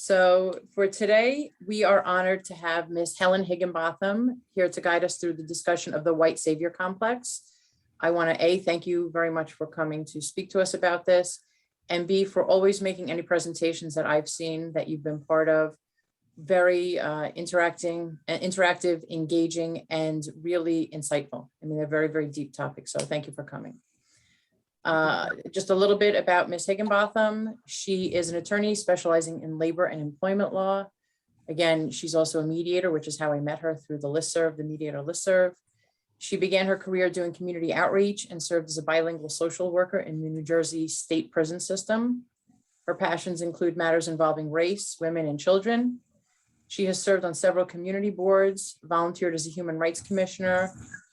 So for today, we are honored to have Ms. Helen Higginbotham here to guide us through the discussion of the White Savior Complex. I want to thank you very much for coming to speak to us about this, and B, for always making any presentations that I've seen that you've been part of very interactive, engaging, and really insightful. I mean, they're very, very deep topics. So thank you for coming. Just a little bit about Ms. Higginbotham. She is an attorney specializing in labor and employment law. Again, she's also a mediator, which is how I met her, through the listserv, the mediator listserv. She began her career doing community outreach and served as a bilingual social worker in the New Jersey state prison system. Her passions include matters involving race, women, and children. She has served on several community boards, volunteered as a human rights commissioner,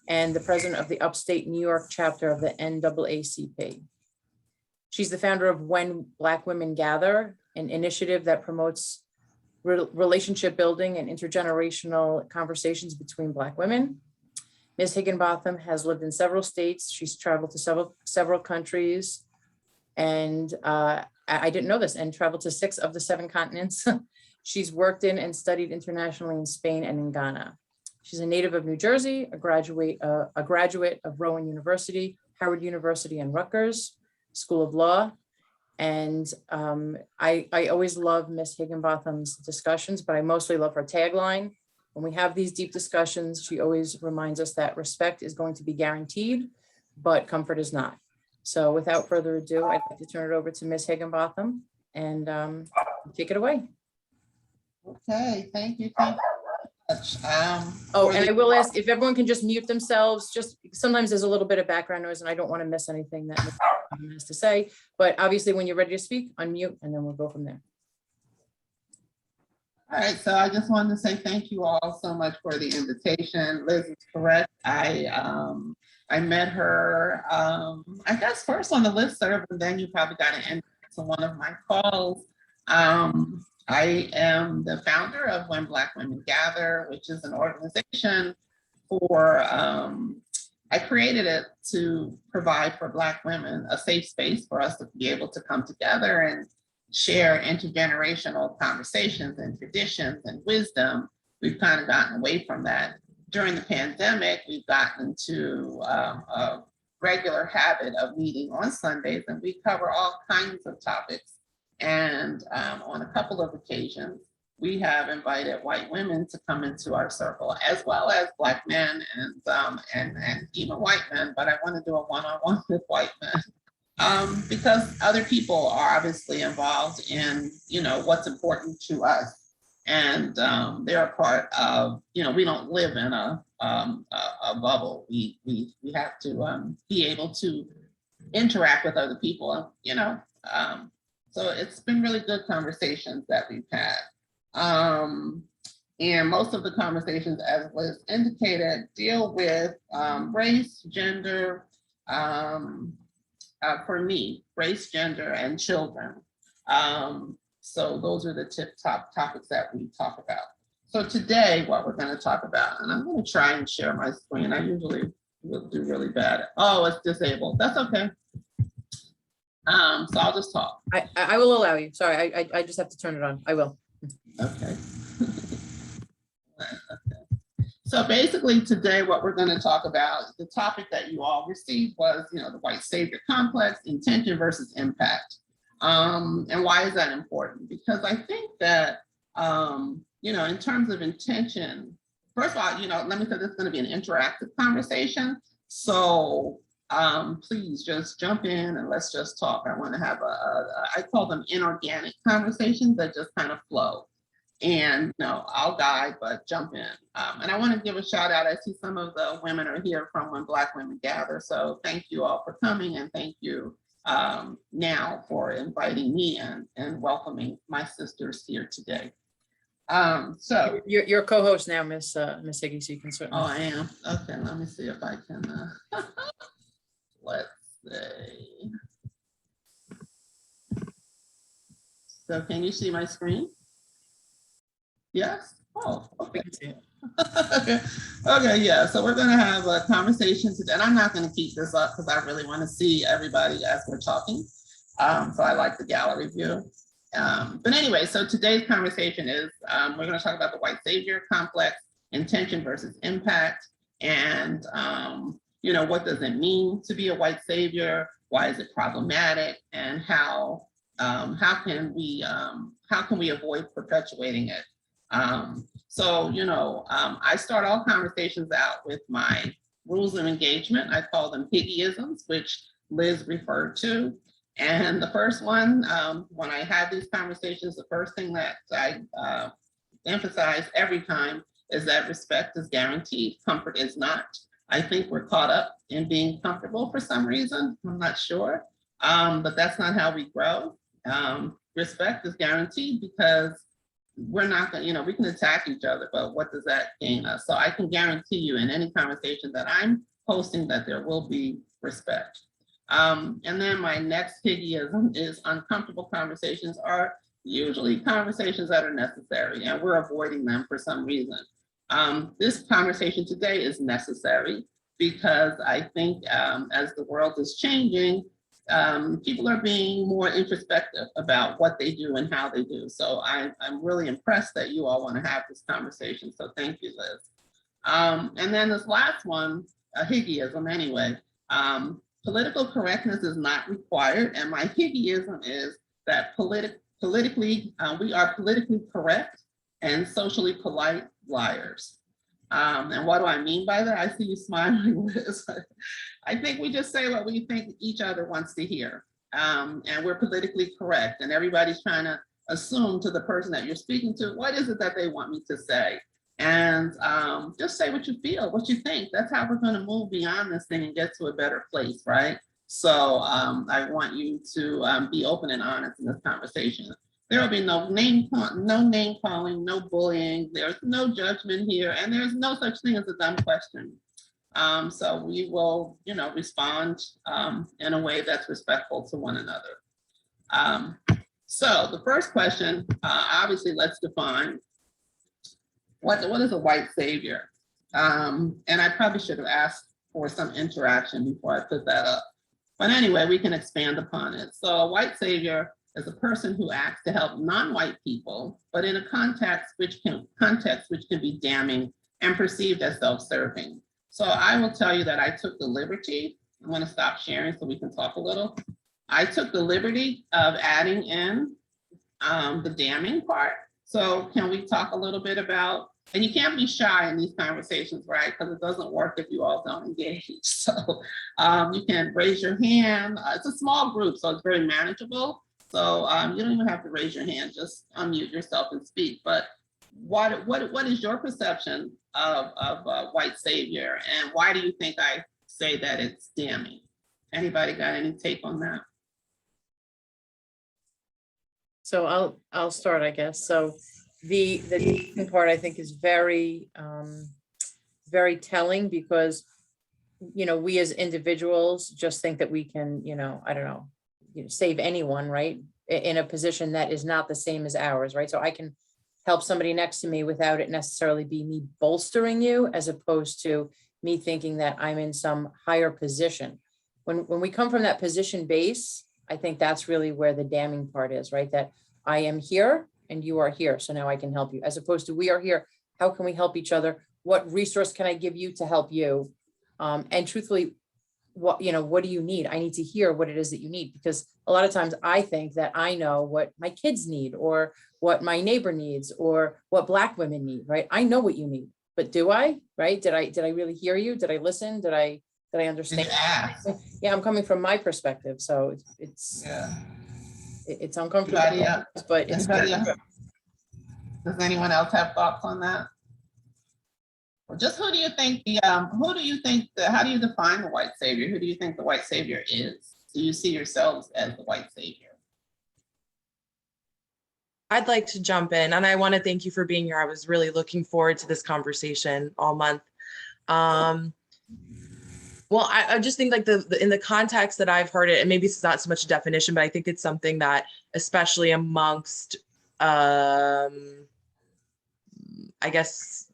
and the president of the upstate New York chapter of the NAACP. She's the founder of When Black Women Gather, an initiative that promotes relationship building and intergenerational conversations between Black women. Ms. Higginbotham has lived in several states. She's traveled to several countries, and I didn't know this, and traveled to 6 of the 7 continents. She's worked in and studied internationally in Spain and in Ghana. She's a native of New Jersey, a graduate of Rowan University, Howard University, and Rutgers School of Law. And I always love Ms. Higginbotham's discussions, but I mostly love her tagline. When we have these deep discussions, she always reminds us that respect is going to be guaranteed, but comfort is not. So without further ado, I'd like to turn it over to Ms. Higginbotham and take it away. Okay, thank you. Thank you much. And I will ask if everyone can just mute themselves. Just sometimes there's a little bit of background noise and I don't want to miss anything that Ms. Higginbotham has to say. But obviously when you're ready to speak, unmute and then we'll go from there. All right, so I just wanted to say thank you all so much for the invitation. Liz is correct. I met her, I guess first on the listserv, and then you probably got to enter to one of my calls. I am the founder of When Black Women Gather, which is an organization for, I created it to provide for Black women a safe space for us to be able to come together and share intergenerational conversations and traditions and wisdom. We've kind of gotten away from that. During the pandemic, we've gotten into a regular habit of meeting on Sundays, and we cover all kinds of topics. And on a couple of occasions, we have invited white women to come into our circle, as well as Black men and even white men, but I want to do a one-on-one with white men. Because other people are obviously involved in, what's important to us. And they're a part of, we don't live in a bubble. We have to be able to interact with other people, so it's been really good conversations that we've had. And most of the conversations, as was indicated, deal with race, gender, for me, race, gender, and children. So those are the top topics that we talk about. So today, what we're going to talk about, and I'm going to try and share my screen. I usually will do really bad. Oh, it's disabled. That's okay. So I'll just talk. I will allow you. Sorry, I just have to turn it on. I will. Okay. So basically today, what we're going to talk about, the topic that you all received was, the white savior complex, intention versus impact. And why is that important? Because I think that, in terms of intention, first of all, let me say this is going to be an interactive conversation. So please just jump in and let's just talk. I want to have I call them inorganic conversations that just kind of flow. And I'll guide, but jump in. And I want to give a shout out. I see some of the women are here from When Black Women Gather. So thank you all for coming, and thank you now for inviting me and welcoming my sisters here today. So you're co-host now, Miss Higgy, so you can certainly. Oh, I am. Okay, let me see if I can. Let's see. So can you see my screen? Yes? Oh, okay. Okay, yeah. So we're going to have a conversation today, and I'm not going to keep this up because I really want to see everybody as we're talking. So I like the gallery view. But anyway, so today's conversation is, we're going to talk about the white savior complex, intention versus impact, and what does it mean to be a white savior? Why is it problematic? And how can we avoid perpetuating it? I start all conversations out with my rules of engagement. I call them Higgieisms, which Liz referred to. And the first one, when I have these conversations, the first thing that I emphasize every time is that respect is guaranteed, comfort is not. I think we're caught up in being comfortable for some reason. I'm not sure, but that's not how we grow. Respect is guaranteed because we're not going to, we can attack each other, but what does that gain us? So I can guarantee you in any conversation that I'm hosting that there will be respect. And then my next Higgieism is uncomfortable conversations are usually conversations that are necessary, and we're avoiding them for some reason. This conversation today is necessary because I think as the world is changing, people are being more introspective about what they do and how they do. So I'm really impressed that you all want to have this conversation. So thank you, Liz. And then this last one, Higgieism anyway, political correctness is not required. And my Higgieism is that politically, we are politically correct and socially polite liars. And what do I mean by that? I see you smiling, Liz. I think we just say what we think each other wants to hear. And we're politically correct. And everybody's trying to assume to the person that you're speaking to, what is it that they want me to say? And just say what you feel, what you think. That's how we're going to move beyond this thing and get to a better place, right? So I want you to be open and honest in this conversation. There will be no name calling, no bullying. There's no judgment here, and there's no such thing as a dumb question. So we will, respond in a way that's respectful to one another. So the first question, obviously, let's define what is a white savior? And I probably should have asked for some interaction before I put that up. But anyway, we can expand upon it. So a white savior is a person who acts to help non-white people, but in a context which can be damning and perceived as self-serving. So I will tell you that I took the liberty, I'm going to stop sharing so we can talk a little. I took the liberty of adding in the damning part. So can we talk a little bit about, and you can't be shy in these conversations, right? Because it doesn't work if you all don't engage. So you can raise your hand. It's a small group, so it's very manageable. So you don't even have to raise your hand, just unmute yourself and speak. But what is your perception of white savior, and why do you think I say that it's damning? Anybody got any take on that? So I'll start, I guess. So the damning part I think is very very telling because we as individuals just think that we can I don't know, save anyone, right, in a position that is not the same as ours, right? So I can help somebody next to me without it necessarily be me bolstering you, as opposed to me thinking that I'm in some higher position. When we come from that position base, I think that's really where the damning part is, right? That I am here and you are here, so now I can help you, as opposed to we are here. How can we help each other? What resource can I give you to help you? And truthfully, what do you need? I need to hear what it is that you need, because a lot of times I think that I know what my kids need, or what my neighbor needs, or what Black women need, right? I know what you need, but do I, right? Did I really hear you? Did I listen? Did I understand? Yeah, I'm coming from my perspective, so it's uncomfortable. But it's does anyone else have thoughts on that? Or just how do you define the white savior? Who do you think the white savior is? Do you see yourselves as the white savior? I'd like to jump in, and I want to thank you for being here. I was really looking forward to this conversation all month. Well, I just think like in the context that I've heard it, and maybe it's not so much a definition, but I think it's something that especially amongst, I guess,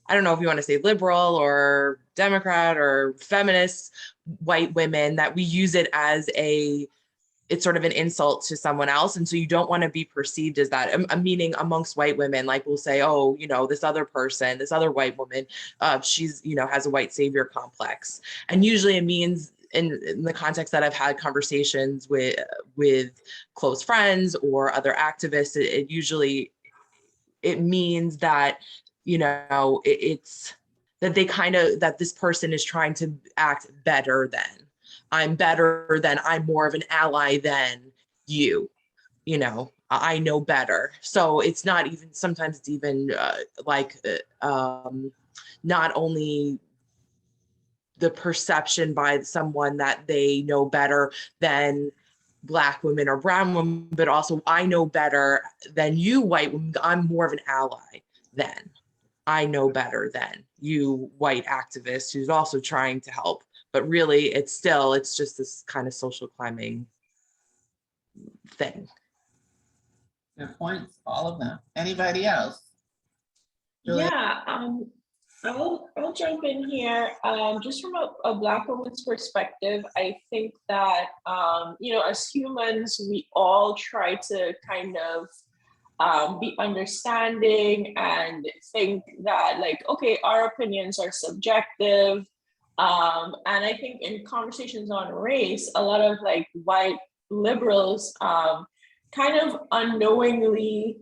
I don't know if you want to say liberal or Democrat or feminist white women, that we use it as it's sort of an insult to someone else. And so you don't want to be perceived as that. Meaning amongst white women, like we'll say, oh, this other person, this other white woman, she's, has a white savior complex. And usually it means in the context that I've had conversations with close friends or other activists, it usually, it means that, it's that they that this person is trying to act better than. I'm better than, I'm more of an ally than you, I know better. So it's not even, sometimes it's even not only the perception by someone that they know better than Black women or brown women, but also I know better than you white women. I'm more of an ally than. I know better than you white activist who's also trying to help. But really, it's just this kind of social climbing thing. Good points, all of them. Anybody else? Julia? Yeah, I'll jump in here. Just from a Black woman's perspective, I think that as humans, we all try to kind of be understanding and think that, like, okay, our opinions are subjective. And I think in conversations on race, a lot of like white liberals kind of unknowingly,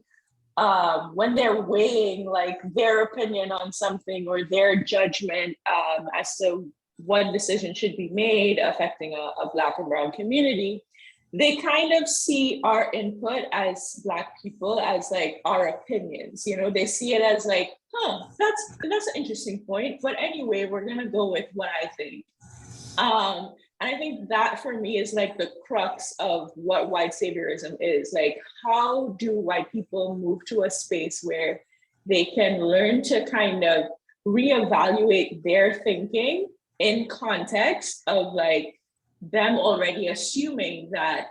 when they're weighing like their opinion on something or their judgment as to what decision should be made affecting a Black and brown community, they kind of see our input as Black people as like our opinions. They see it as like, that's an interesting point, but anyway, we're gonna go with what I think. And I think that for me is like the crux of what white saviorism is. Like, how do white people move to a space where they can learn to kind of reevaluate their thinking in context of like them already assuming that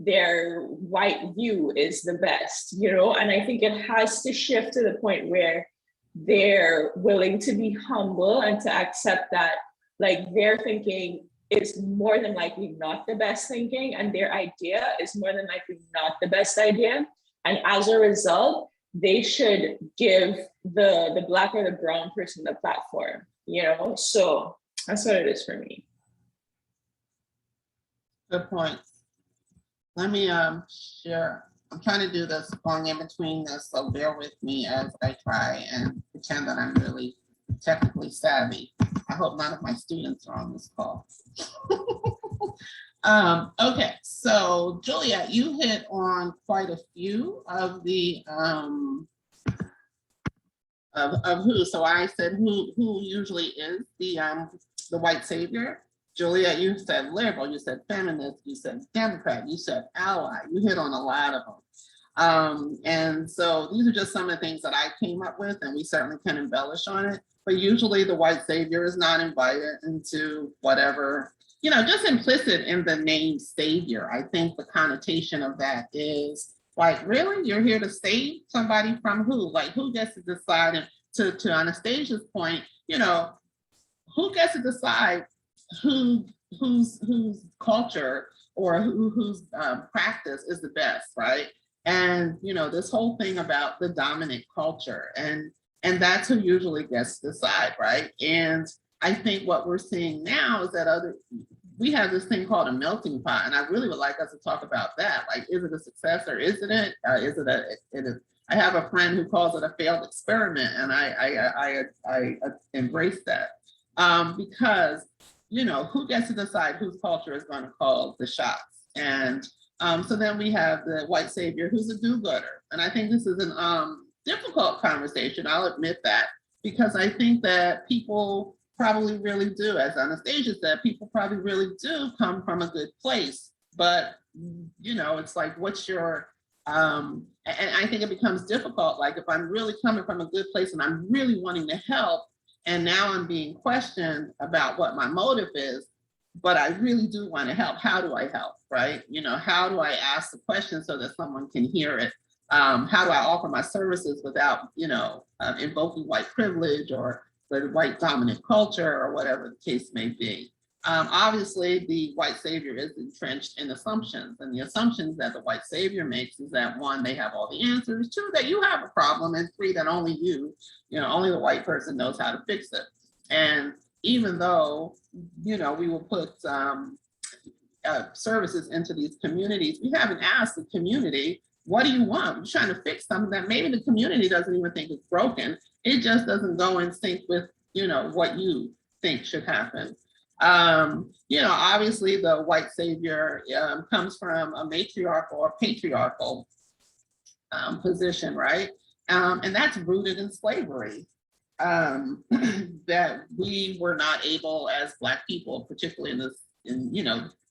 their white view is the best, and I think it has to shift to the point where they're willing to be humble and to accept that like their thinking is more than likely not the best thinking and their idea is more than likely not the best idea. And as a result, they should give the Black or the brown person the platform, So that's what it is for me. Good point. Let me share. I'm trying to do this going in between this, so bear with me as I try and pretend that I'm really technically savvy. I hope none of my students are on this call. Okay, so Juliet, you hit on quite a few of the of who. So I said who usually is the white savior. Juliet, you said liberal, you said feminist, you said Democrat, you said ally. You hit on a lot of them. And so these are just some of the things that I came up with, and we certainly can embellish on it. But usually the white savior is not invited into whatever, just implicit in the name savior. I think the connotation of that is like, really? You're here to save somebody from who? Like, who gets to decide? And to Anastasia's point, who gets to decide whose culture or whose practice is the best, right? And this whole thing about the dominant culture, and that's who usually gets to decide, right? And I think what we're seeing now is that we have this thing called a melting pot, and I really would like us to talk about that. Like, is it a success or isn't it? I have a friend who calls it a failed experiment, and I embrace that because who gets to decide whose culture is going to call the shots? And so then we have the white savior who's a do-gooder. And I think this is an difficult conversation, I'll admit that, because I think that people probably really do, as Anastasia said, people probably really do come from a good place. But, it's like, what's your, and I think it becomes difficult, like if I'm really coming from a good place and I'm really wanting to help, and now I'm being questioned about what my motive is, but I really do want to help. How do I help, right? How do I ask the question so that someone can hear it? How do I offer my services without, invoking white privilege or the white dominant culture or whatever the case may be? Obviously, the white savior is entrenched in assumptions, and the assumptions that the white savior makes is that one, they have all the answers, two, that you have a problem, and three, that only only the white person knows how to fix it. And even though, we will put services into these communities, we haven't asked the community, what do you want? We're trying to fix something that maybe the community doesn't even think is broken. It just doesn't go in sync with, what you think should happen. Obviously the white savior comes from a matriarchal or patriarchal position, right? And that's rooted in slavery. That we were not able as Black people, particularly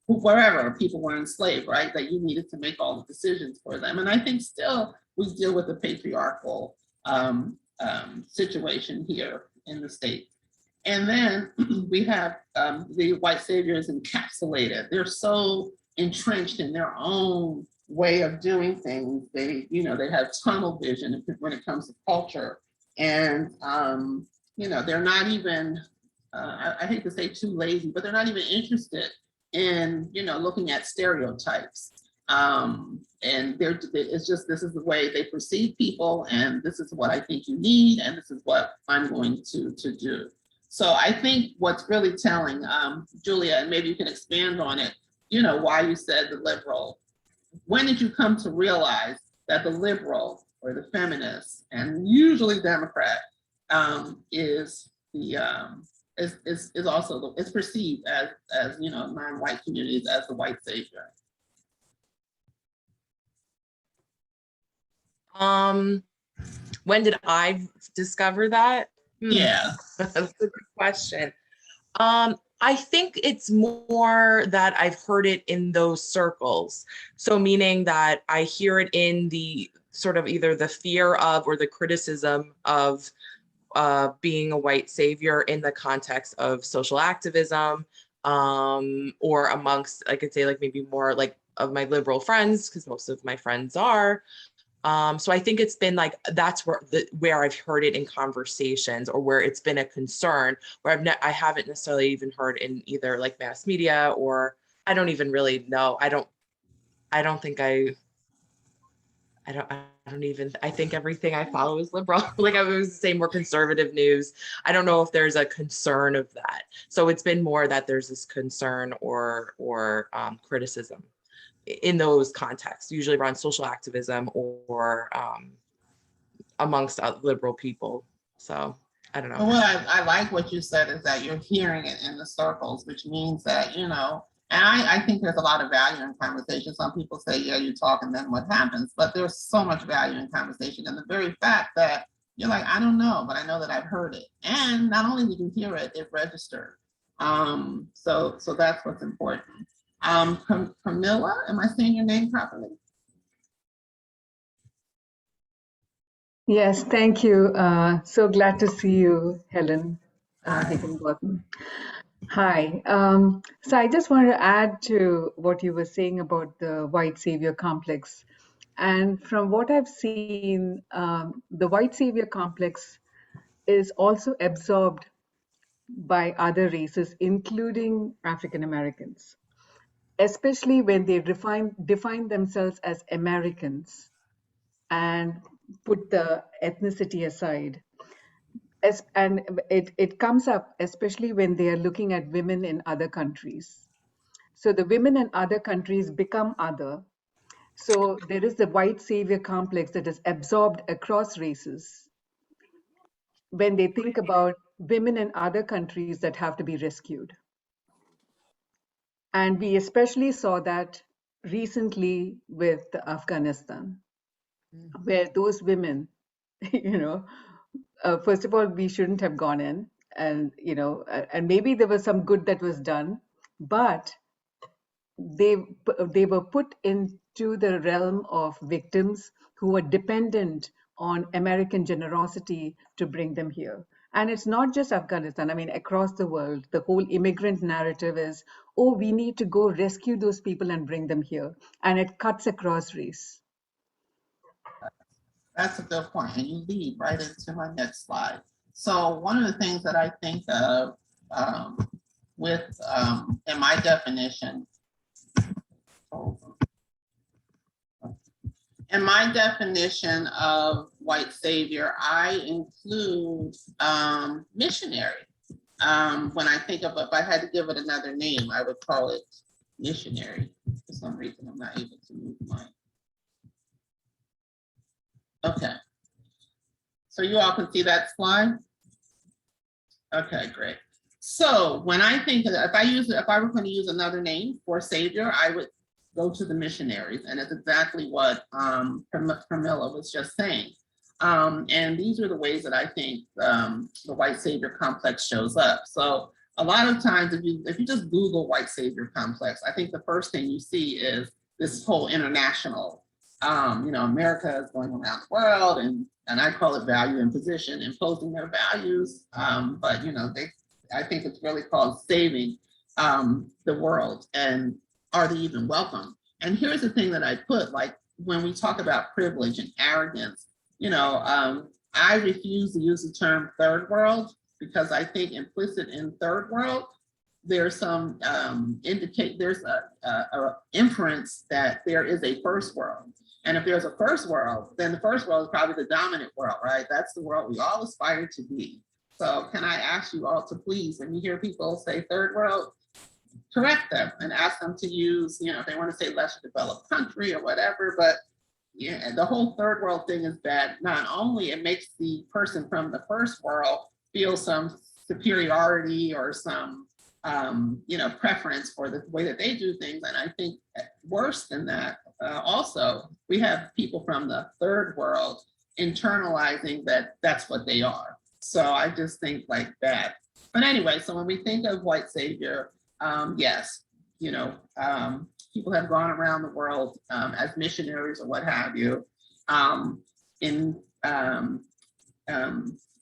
wherever people were enslaved, right? That you needed to make all the decisions for them. And I think still we deal with a patriarchal situation here in the States. And then we have the white saviors encapsulated. They're so entrenched in their own way of doing things. They have tunnel vision when it comes to culture. And, they're not even, I hate to say too lazy, but they're not even interested in, looking at stereotypes. And it's just, this is the way they perceive people, and this is what I think you need, and this is what I'm going to do. So I think what's really telling, Julia, and maybe you can expand on it, why you said the liberal. When did you come to realize that the liberal or the feminist, and usually Democrat, is also is perceived as non-white communities as the white savior? When did I discover that? Yeah. That's a good question. I think it's more that I've heard it in those circles. So meaning that I hear it in the sort of either the fear of or the criticism of being a white savior in the context of social activism, or amongst, I could say, like maybe more like of my liberal friends, because most of my friends are. So I think it's been like, that's where I've heard it in conversations, or where it's been a concern, where I haven't necessarily even heard in either like mass media, or I don't even really know. I think everything I follow is liberal. Like I was saying, more conservative news. I don't know if there's a concern of that. So it's been more that there's this concern or criticism in those contexts, usually around social activism or amongst liberal people. So I don't know. Well, what I like what you said is that you're hearing it in the circles, which means that, and I think there's a lot of value in conversation. Some people say, yeah, you talk and then what happens? But there's so much value in conversation. And the very fact that you're like, I don't know, but I know that I've heard it. And not only did you hear it, it registered. So that's what's important. Camilla, am I saying your name properly? Yes, thank you. So glad to see you, Helen Higginbotham. Hi. So I just wanted to add to what you were saying about the white savior complex. And from what I've seen, the white savior complex is also absorbed by other races, including African Americans, especially when they define themselves as Americans and put the ethnicity aside. And it comes up especially when they are looking at women in other countries. So the women in other countries become other. So there is the white savior complex that is absorbed across races when they think about women in other countries that have to be rescued. And we especially saw that recently with Afghanistan, where those women, first of all, we shouldn't have gone in, and and maybe there was some good that was done, but they were put into the realm of victims who were dependent on American generosity to bring them here. And it's not just Afghanistan. I mean, across the world, the whole immigrant narrative is, oh, we need to go rescue those people and bring them here. And it cuts across race. That's a good point. And you lead right into my next slide. So one of the things that I think of with, in my definition, in my definition of white savior, I include missionary. When I think of, if I had to give it another name, I would call it missionary. For some reason, I'm not able to move mine. Okay. So you all can see that slide? Okay, great. So when I think of, if I were going to use another name for savior, I would go to the missionaries, and it's exactly what Pramila was just saying. And these are the ways that I think the white savior complex shows up. So a lot of times, if you just Google white savior complex, I think the first thing you see is this whole international, America is going around the world, and I call it value imposition, imposing their values. But I think it's really called saving the world, and are they even welcome? And here's the thing that I put, like when we talk about privilege and arrogance, I refuse to use the term third world, because I think implicit in third world, there's some there's a inference that there is a first world. And if there's a first world, then the first world is probably the dominant world, right? That's the world we all aspire to be. So can I ask you all to please, when you hear people say third world, correct them and ask them to use, if they want to say lesser developed country or whatever, but yeah, the whole third world thing is that not only it makes the person from the first world feel some superiority or some preference for the way that they do things. And I think worse than that, also, we have people from the third world internalizing that that's what they are. So I just think like that. But anyway, so when we think of white savior, yes, people have gone around the world as missionaries or what have you,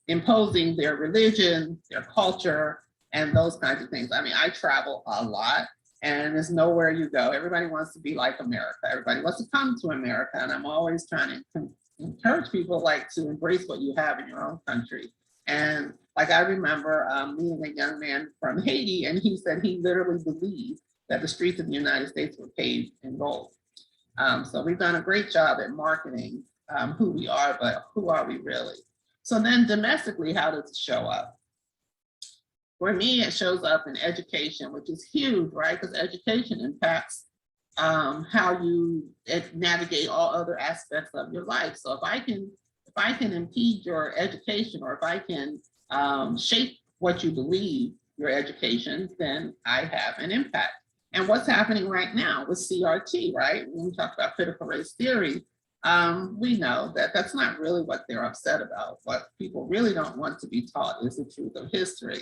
imposing their religion, their culture, and those kinds of things. I mean, I travel a lot, and there's nowhere you go. Everybody wants to be like America. Everybody wants to come to America, and I'm always trying to encourage people to embrace what you have in your own country. And like I remember meeting a young man from Haiti, and he said he literally believed that the streets of the United States were paved in gold. So we've done a great job at marketing who we are, but who are we really? So then domestically, how does it show up? For me, it shows up in education, which is huge, right? Because education impacts how you navigate all other aspects of your life. So if I can impede your education, or if I can shape what you believe, your education, then I have an impact. And what's happening right now with CRT, right? When we talk about critical race theory, we know that that's not really what they're upset about. What people really don't want to be taught is the truth of history.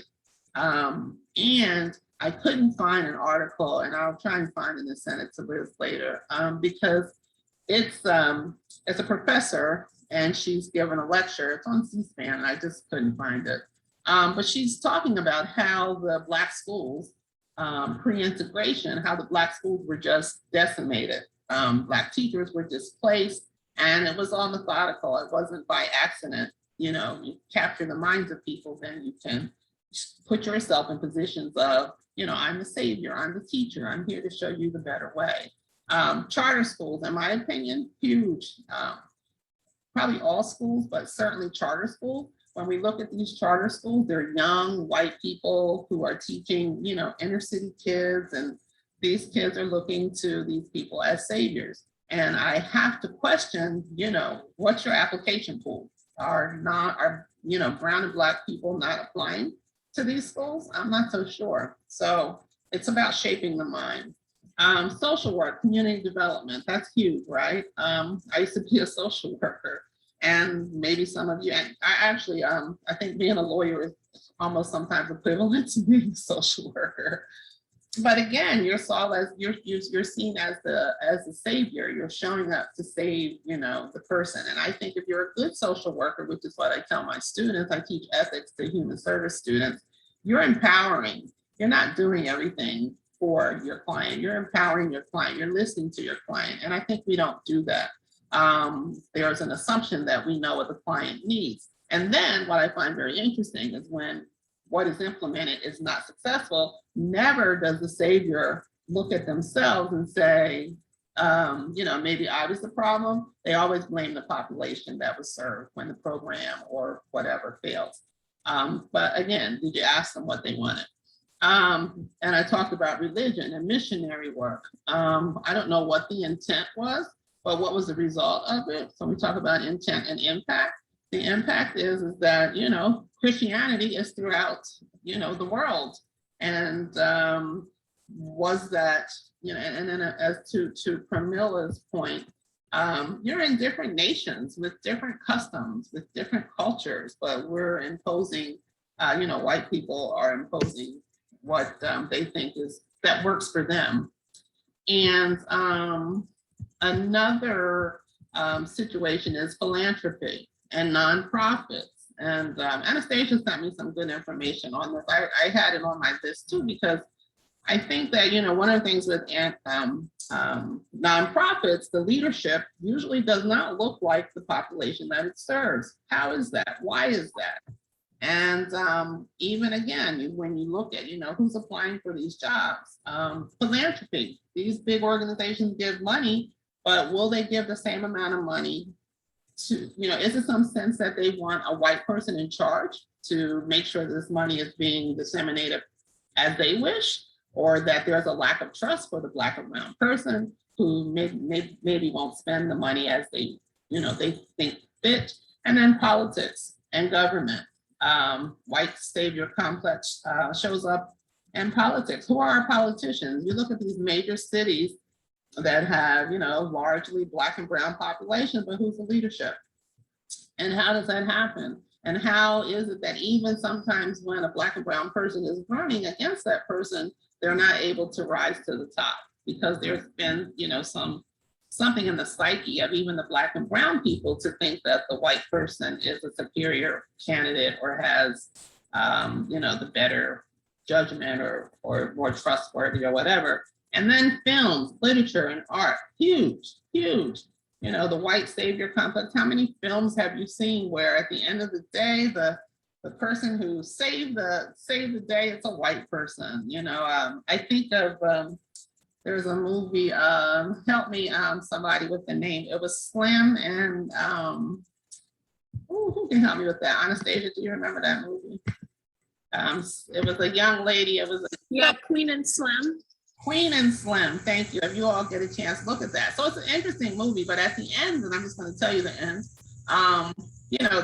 And I couldn't find an article, and I'll try and find it and send it to Liz later, because it's a professor, and she's given a lecture. It's on C-SPAN, and I just couldn't find it. But she's talking about how the Black schools, pre-integration, how the Black schools were just decimated. Black teachers were displaced, and it was all methodical. It wasn't by accident. You capture the minds of people, then you can put yourself in positions of, I'm the savior, I'm the teacher, I'm here to show you the better way. Charter schools, in my opinion, huge. Probably all schools, but certainly charter schools. When we look at these charter schools, they're young white people who are teaching, inner city kids, and these kids are looking to these people as saviors. And I have to question, what's your application pool? Are brown and Black people not applying to these schools? I'm not so sure. So it's about shaping the mind. Social work, community development, that's huge, right? I used to be a social worker, and maybe some of you, and I think being a lawyer is almost sometimes equivalent to being a social worker. But again, you're seen as the savior. You're showing up to save, the person. And I think if you're a good social worker, which is what I tell my students, I teach ethics to human service students, you're empowering. You're not doing everything for your client. You're empowering your client. You're listening to your client. And I think we don't do that. There's an assumption that we know what the client needs. And then what I find very interesting is when what is implemented is not successful, never does the savior look at themselves and say, maybe I was the problem. They always blame the population that was served when the program or whatever fails. But again, did you ask them what they wanted? And I talked about religion and missionary work. I don't know what the intent was, but what was the result of it? So we talk about intent and impact. The impact is that, Christianity is throughout, the world. And was that, and then as to Pramila's point, you're in different nations with different customs, with different cultures, but we're imposing, white people are imposing what they think that works for them. And another situation is philanthropy and nonprofits. And Anastasia sent me some good information on this. I had it on my list too, because I think that, one of the things with nonprofits, the leadership usually does not look like the population that it serves. How is that? Why is that? And even again, when you look at, who's applying for these jobs, philanthropy, these big organizations give money, but will they give the same amount of money to, is it some sense that they want a white person in charge to make sure this money is being disseminated as they wish, or that there's a lack of trust for the Black or brown person who maybe won't spend the money as they think fit? And then politics and government. White savior complex shows up in politics. Who are our politicians? You look at these major cities that have, largely Black and brown population, but who's the leadership? And how does that happen? And how is it that even sometimes when a Black and brown person is running against that person, they're not able to rise to the top? Because there's been, something in the psyche of even the Black and brown people to think that the white person is a superior candidate or has, the better judgment or more trustworthy or whatever. And then films, literature, and art, huge, huge. The white savior complex. How many films have you seen where at the end of the day, the person who saved the day, it's a white person? I think of there's a movie, help me somebody with the name. It was Slim and who can help me with that? Anastasia, do you remember that movie? It was a young lady. It was Queen and Slim. Queen and Slim, thank you. If you all get a chance, look at that. So it's an interesting movie, but at the end, and I'm just going to tell you the end,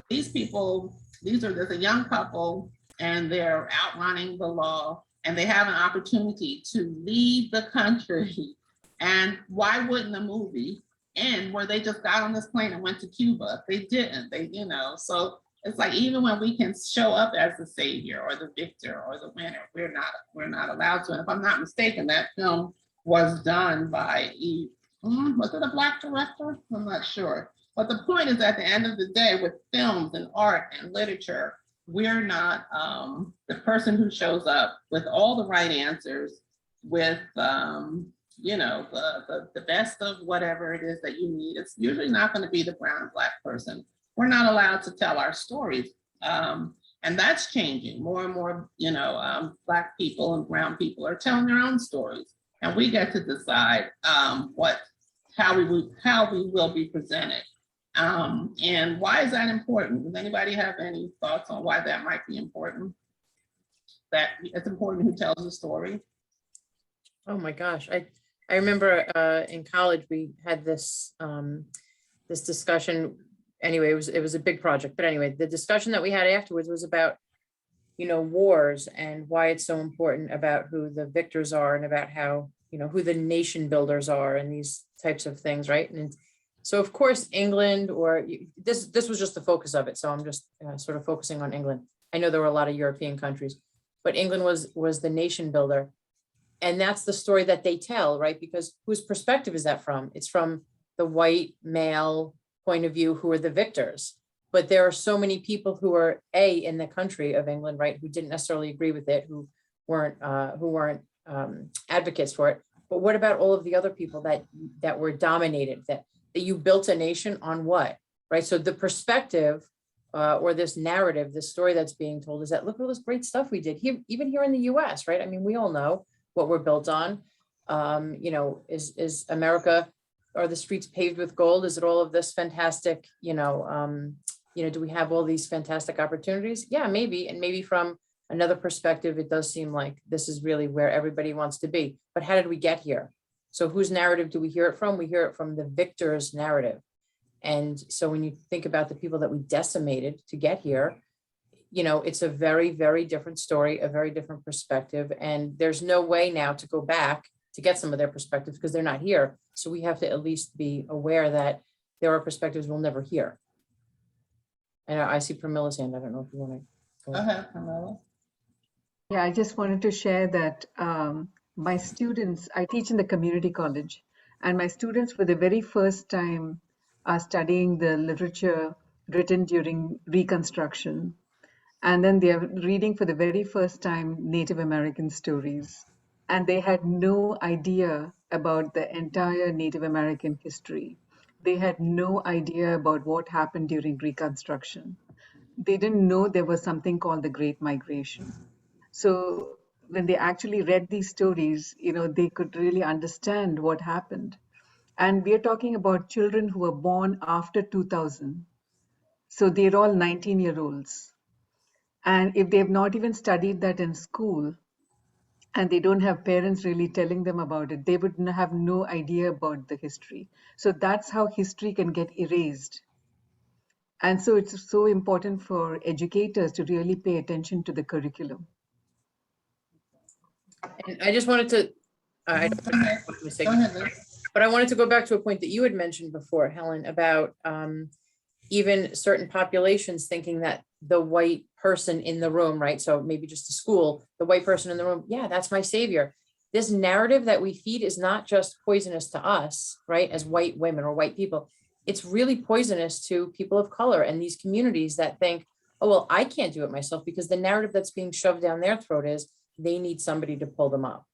these people, there's a young couple and they're outrunning the law and they have an opportunity to leave the country. And why wouldn't the movie end where they just got on this plane and went to Cuba? They didn't, so it's like, even when we can show up as the savior or the victor or the winner, we're not allowed to. And if I'm not mistaken, that film was done by was it a Black director? I'm not sure. But the point is, at the end of the day, with films and art and literature, we're not the person who shows up with all the right answers, with the best of whatever it is that you need. It's usually not going to be the brown and Black person. We're not allowed to tell our stories. And that's changing. More and more, Black people and brown people are telling their own stories. And we get to decide how we will be presented. And why is that important? Does anybody have any thoughts on why that might be important? That it's important who tells the story? Oh my gosh. I remember in college, we had this discussion. Anyway, it was a big project, but anyway, the discussion that we had afterwards was about, wars and why it's so important about who the victors are and about how, who the nation builders are and these types of things, right? And so of course, England, or this was just the focus of it. So I'm just sort of focusing on England. I know there were a lot of European countries, but England was the nation builder. And that's the story that they tell, right? Because whose perspective is that from? It's from the white male point of view, who are the victors. But there are so many people who are in the country of England, right, who didn't necessarily agree with it, who weren't advocates for it. But what about all of the other people that were dominated, that you built a nation on what, right? So the perspective or this narrative, this story that's being told is that look at all this great stuff we did here, even here in the US, right? I mean, we all know what we're built on. You know, is America, are the streets paved with gold? Is it all of this fantastic, you know, do we have all these fantastic opportunities? Yeah, maybe. And maybe from another perspective, it does seem like this is really where everybody wants to be. But how did we get here? So whose narrative do we hear it from? We hear it from the victor's narrative. And so when you think about the people that we decimated to get here, you know, it's a very, very different story, a very different perspective. And there's no way now to go back to get some of their perspectives because they're not here. So we have to at least be aware that there are perspectives we'll never hear. And I see Pramila's hand. I don't know if you want to. Go ahead, Pramila. Yeah, I just wanted to share that my students, I teach in the community college, and my students for the very first time are studying the literature written during Reconstruction. And then they are reading for the very first time Native American stories. And they had no idea about the entire Native American history. They had no idea about what happened during Reconstruction. They didn't know there was something called the Great Migration. So when they actually read these stories, you know, they could really understand what happened. And we're talking about children who were born after 2000. So they're all 19-year-olds. And if they've not even studied that in school, and they don't have parents really telling them about it, they would have no idea about the history. So that's how history can get erased. And so it's so important for educators to really pay attention to the curriculum. And I just wanted to, I don't Go ahead. want to say, Go ahead, Liz. but I wanted to go back to a point that you had mentioned before, Helen, about even certain populations thinking that the white person in the room, right? So maybe just a school, the white person in the room, yeah, that's my savior. This narrative that we feed is not just poisonous to us, right? As white women or white people, it's really poisonous to people of color and these communities that think, oh, well, I can't do it myself, because the narrative that's being shoved down their throat is they need somebody to pull them up.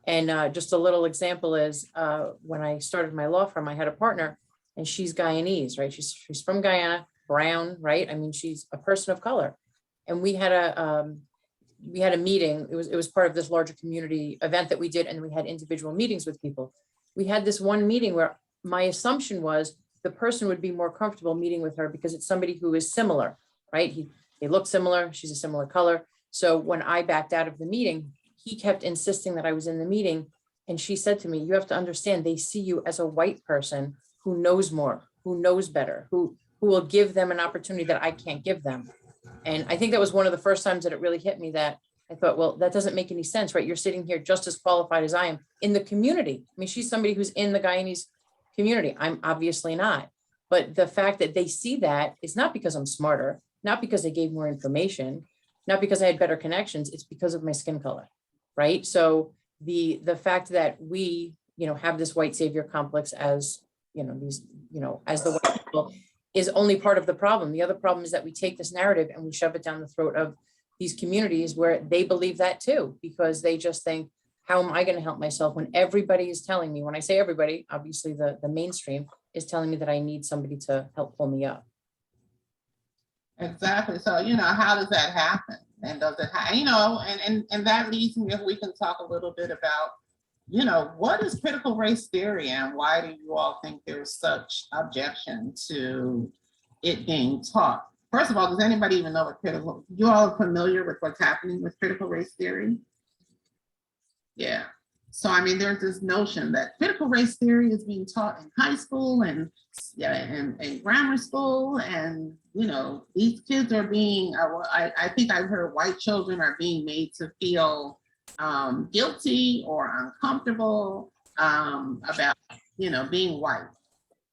And just a little example is when I started my law firm, I had a partner and she's Guyanese, right? She's from Guyana, brown, right? I mean, she's a person of color. And we had a meeting. It was part of this larger community event that we did, and we had individual meetings with people. We had this one meeting where my assumption was the person would be more comfortable meeting with her because it's somebody who is similar, right? They look similar. She's a similar color. So when I backed out of the meeting, he kept insisting that I was in the meeting. And she said to me, you have to understand, they see you as a white person who knows more, who knows better, who will give them an opportunity that I can't give them. And I think that was one of the first times that it really hit me that I thought, well, that doesn't make any sense, right? You're sitting here just as qualified as I am in the community. I mean, she's somebody who's in the Guyanese community. I'm obviously not. But the fact that they see that is not because I'm smarter, not because I gave more information, not because I had better connections, it's because of my skin color, right? So the fact that we, have this white savior complex as, as the white people is only part of the problem. The other problem is that we take this narrative and we shove it down the throat of these communities where they believe that too, because they just think, how am I going to help myself when everybody is telling me, when I say everybody, obviously the mainstream is telling me that I need somebody to help pull me up. Exactly. So, how does that happen? And does it, and that leads me, if we can talk a little bit about, what is critical race theory and why do you all think there's such objection to it being taught? First of all, does anybody even know what you all are familiar with what's happening with critical race theory? Yeah. So, there's this notion that critical race theory is being taught in high school and grammar school. And, these kids are being, I think I've heard white children are being made to feel guilty or uncomfortable about, being white.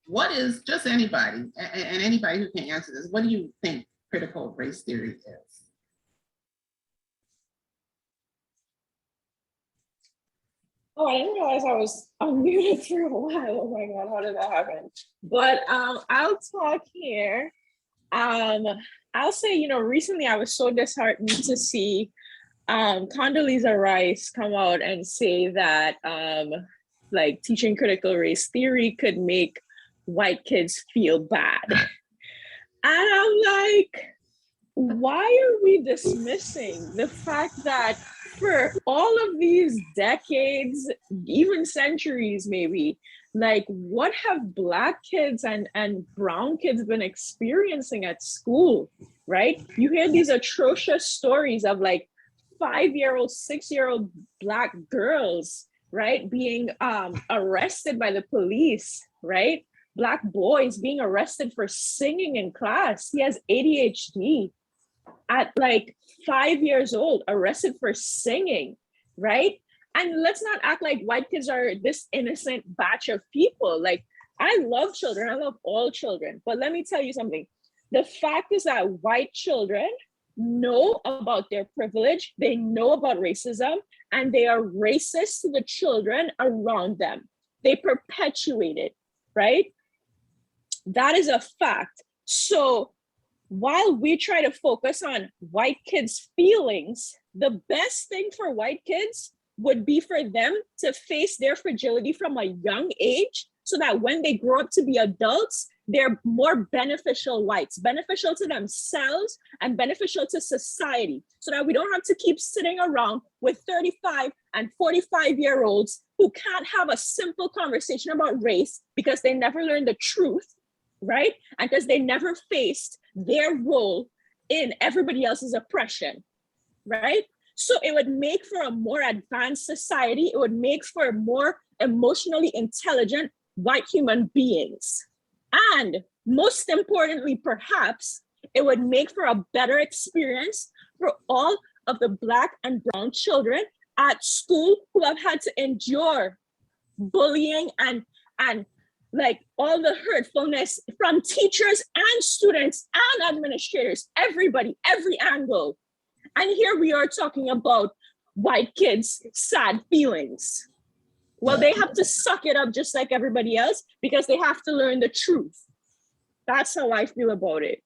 What is, just anybody, and anybody who can answer this, what do you think critical race theory is? Oh, I didn't realize I was unmuted for a while. Oh my God, how did that happen? But I'll talk here. I'll say, recently I was so disheartened to see Condoleezza Rice come out and say that teaching critical race theory could make white kids feel bad. And I'm like, why are we dismissing the fact that for all of these decades, even centuries maybe, like what have Black kids and brown kids been experiencing at school, right? You hear these atrocious stories of like 5-year-old, 6-year-old Black girls, right, being arrested by the police, right? Black boys being arrested for singing in class. He has ADHD at like 5 years old, arrested for singing, right? And let's not act like white kids are this innocent batch of people. Like, I love children, I love all children, but let me tell you something. The fact is that white children know about their privilege, they know about racism, and they are racist to the children around them. They perpetuate it, right? That is a fact. So while we try to focus on white kids' feelings, the best thing for white kids would be for them to face their fragility from a young age so that when they grow up to be adults, they're more beneficial whites, beneficial to themselves and beneficial to society, so that we don't have to keep sitting around with 35 and 45-year-olds who can't have a simple conversation about race because they never learned the truth, right? And because they never faced their role in everybody else's oppression, right? So it would make for a more advanced society. It would make for more emotionally intelligent white human beings. And most importantly, perhaps, it would make for a better experience for all of the Black and brown children at school who have had to endure bullying and like all the hurtfulness from teachers and students and administrators, everybody, every angle. And here we are talking about white kids' sad feelings. Well, they have to suck it up just like everybody else because they have to learn the truth. That's how I feel about it.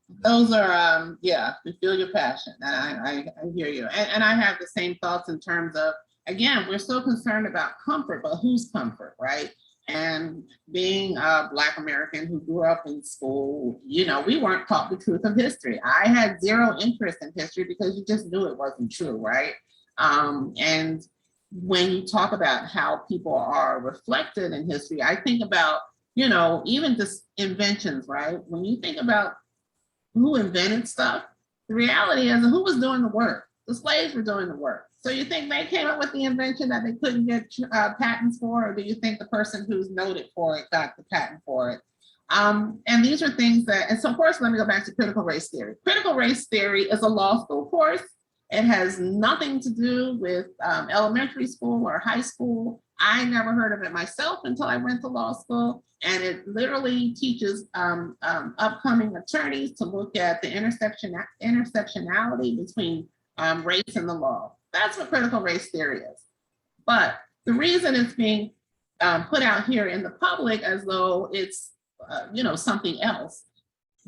Those are, yeah, we feel your passion. I hear you. And I have the same thoughts in terms of, again, we're so concerned about comfort, but whose comfort, right? And being a Black American who grew up in school, you know, we weren't taught the truth of history. I had zero interest in history because you just knew it wasn't true, right? And when you talk about how people are reflected in history, I think about, you know, even just inventions, right? When you think about who invented stuff, the reality is who was doing the work? The slaves were doing the work. So you think they came up with the invention that they couldn't get patents for, or do you think the person who's noted for it got the patent for it? And these are things that, and so of course, let me go back to critical race theory. Critical race theory is a law school course. It has nothing to do with elementary school or high school. I never heard of it myself until I went to law school. And it literally teaches upcoming attorneys to look at the intersectionality between race and the law. That's what critical race theory is. But the reason it's being put out here in the public as though it's you know, something else,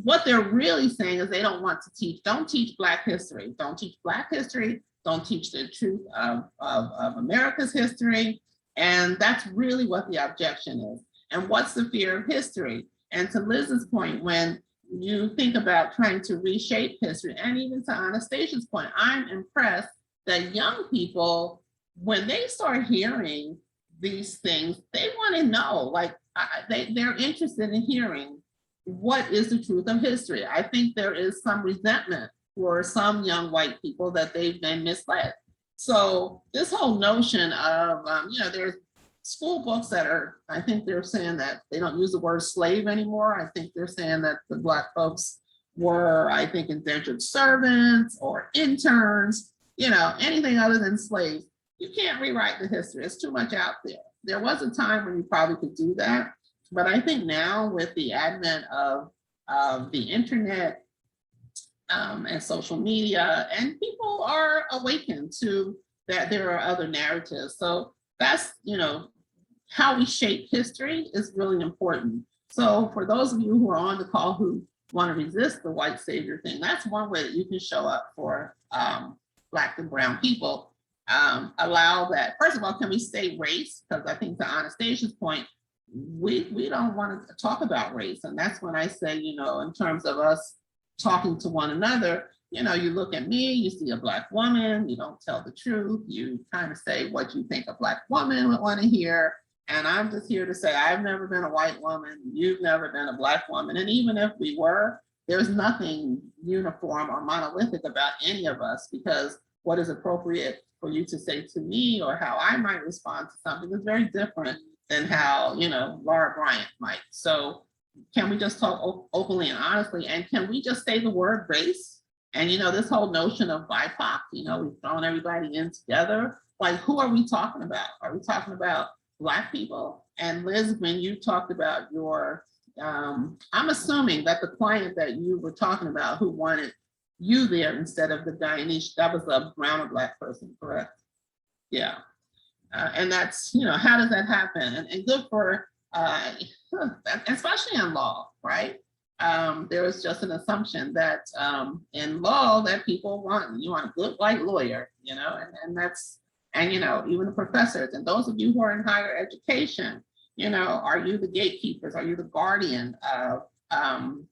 what they're really saying is they don't want to teach, don't teach Black history, don't teach Black history, don't teach the truth of America's history. And that's really what the objection is. And what's the fear of history? And to Liz's point, when you think about trying to reshape history, and even to Anastasia's point, I'm impressed that young people, when they start hearing these things, they want to know, like they're interested in hearing what is the truth of history. I think there is some resentment for some young white people that they've been misled. So this whole notion of, you know, there's school books that are, I think they're saying that they don't use the word slave anymore. I think they're saying that the Black folks were, I think, indentured servants or interns, you know, anything other than slaves. You can't rewrite the history. It's too much out there. There was a time when you probably could do that. But I think now with the advent of the internet and social media, and people are awakened to that there are other narratives. So that's, you know, how we shape history is really important. So for those of you who are on the call who want to resist the white savior thing, that's one way that you can show up for Black and brown people. Allow that, first of all, can we say race? Because I think to Anastasia's point, we don't want to talk about race. And that's when I say, you know, in terms of us talking to one another, you know, you look at me, you see a Black woman, you don't tell the truth, you kind of say what you think a Black woman would want to hear. And I'm just here to say, I've never been a white woman, you've never been a Black woman. And even if we were, there's nothing uniform or monolithic about any of us, because what is appropriate for you to say to me or how I might respond to something is very different than how, you know, Laura Bryant might. So can we just talk openly and honestly? And can we just say the word race? And, you know, this whole notion of BIPOC, you know, we've thrown everybody in together. Like, who are we talking about? Are we talking about Black people? And Liz, when you talked about your, I'm assuming that the client that you were talking about who wanted you there instead of the Guyanese, that was a brown or Black person, correct? Yeah. And that's, you know, how does that happen? And good for, especially in law, right? There was just an assumption that in law that people want, you want a good white lawyer, you know, and that's, and, you know, even the professors and those of you who are in higher education, you know, are you the gatekeepers? Are you the guardian of,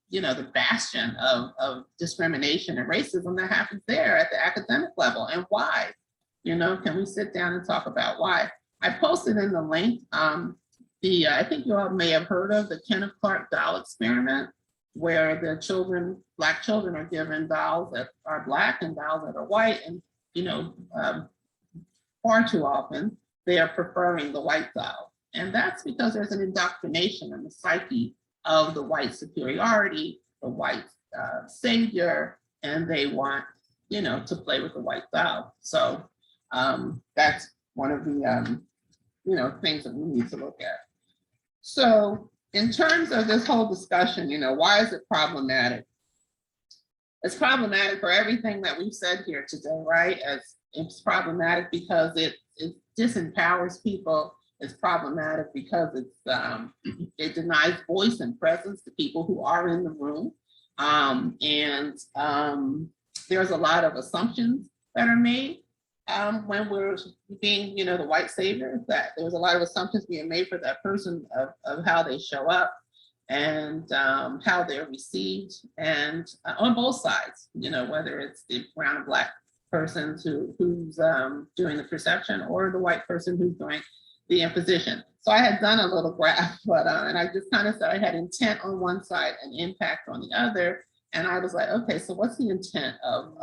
you know, the bastion of discrimination and racism that happens there at the academic level, and why? You know, can we sit down and talk about why? I posted in the link, I think you all may have heard of the Kenneth Clark doll experiment, where the children, Black children, are given dolls that are Black and dolls that are white, and, you know, far too often they are preferring the white doll. And that's because there's an indoctrination in the psyche of the white superiority, the white savior, and they want, you know, to play with the white doll. So that's one of the, you know, things that we need to look at. So in terms of this whole discussion, you know, why is it problematic? It's problematic for everything that we've said here today, right? It's problematic because it disempowers people. It's problematic because it denies voice and presence to people who are in the room. There's a lot of assumptions that are made when we're being, you know, the white savior, that there's a lot of assumptions being made for that person of how they show up and how they're received, and on both sides, you know, whether it's the brown and Black person who's doing the perception, or the white person who's doing the imposition. So I had done a little graph, but and I just kind of said I had intent on one side and impact on the other, and I was like, okay, so what's the intent of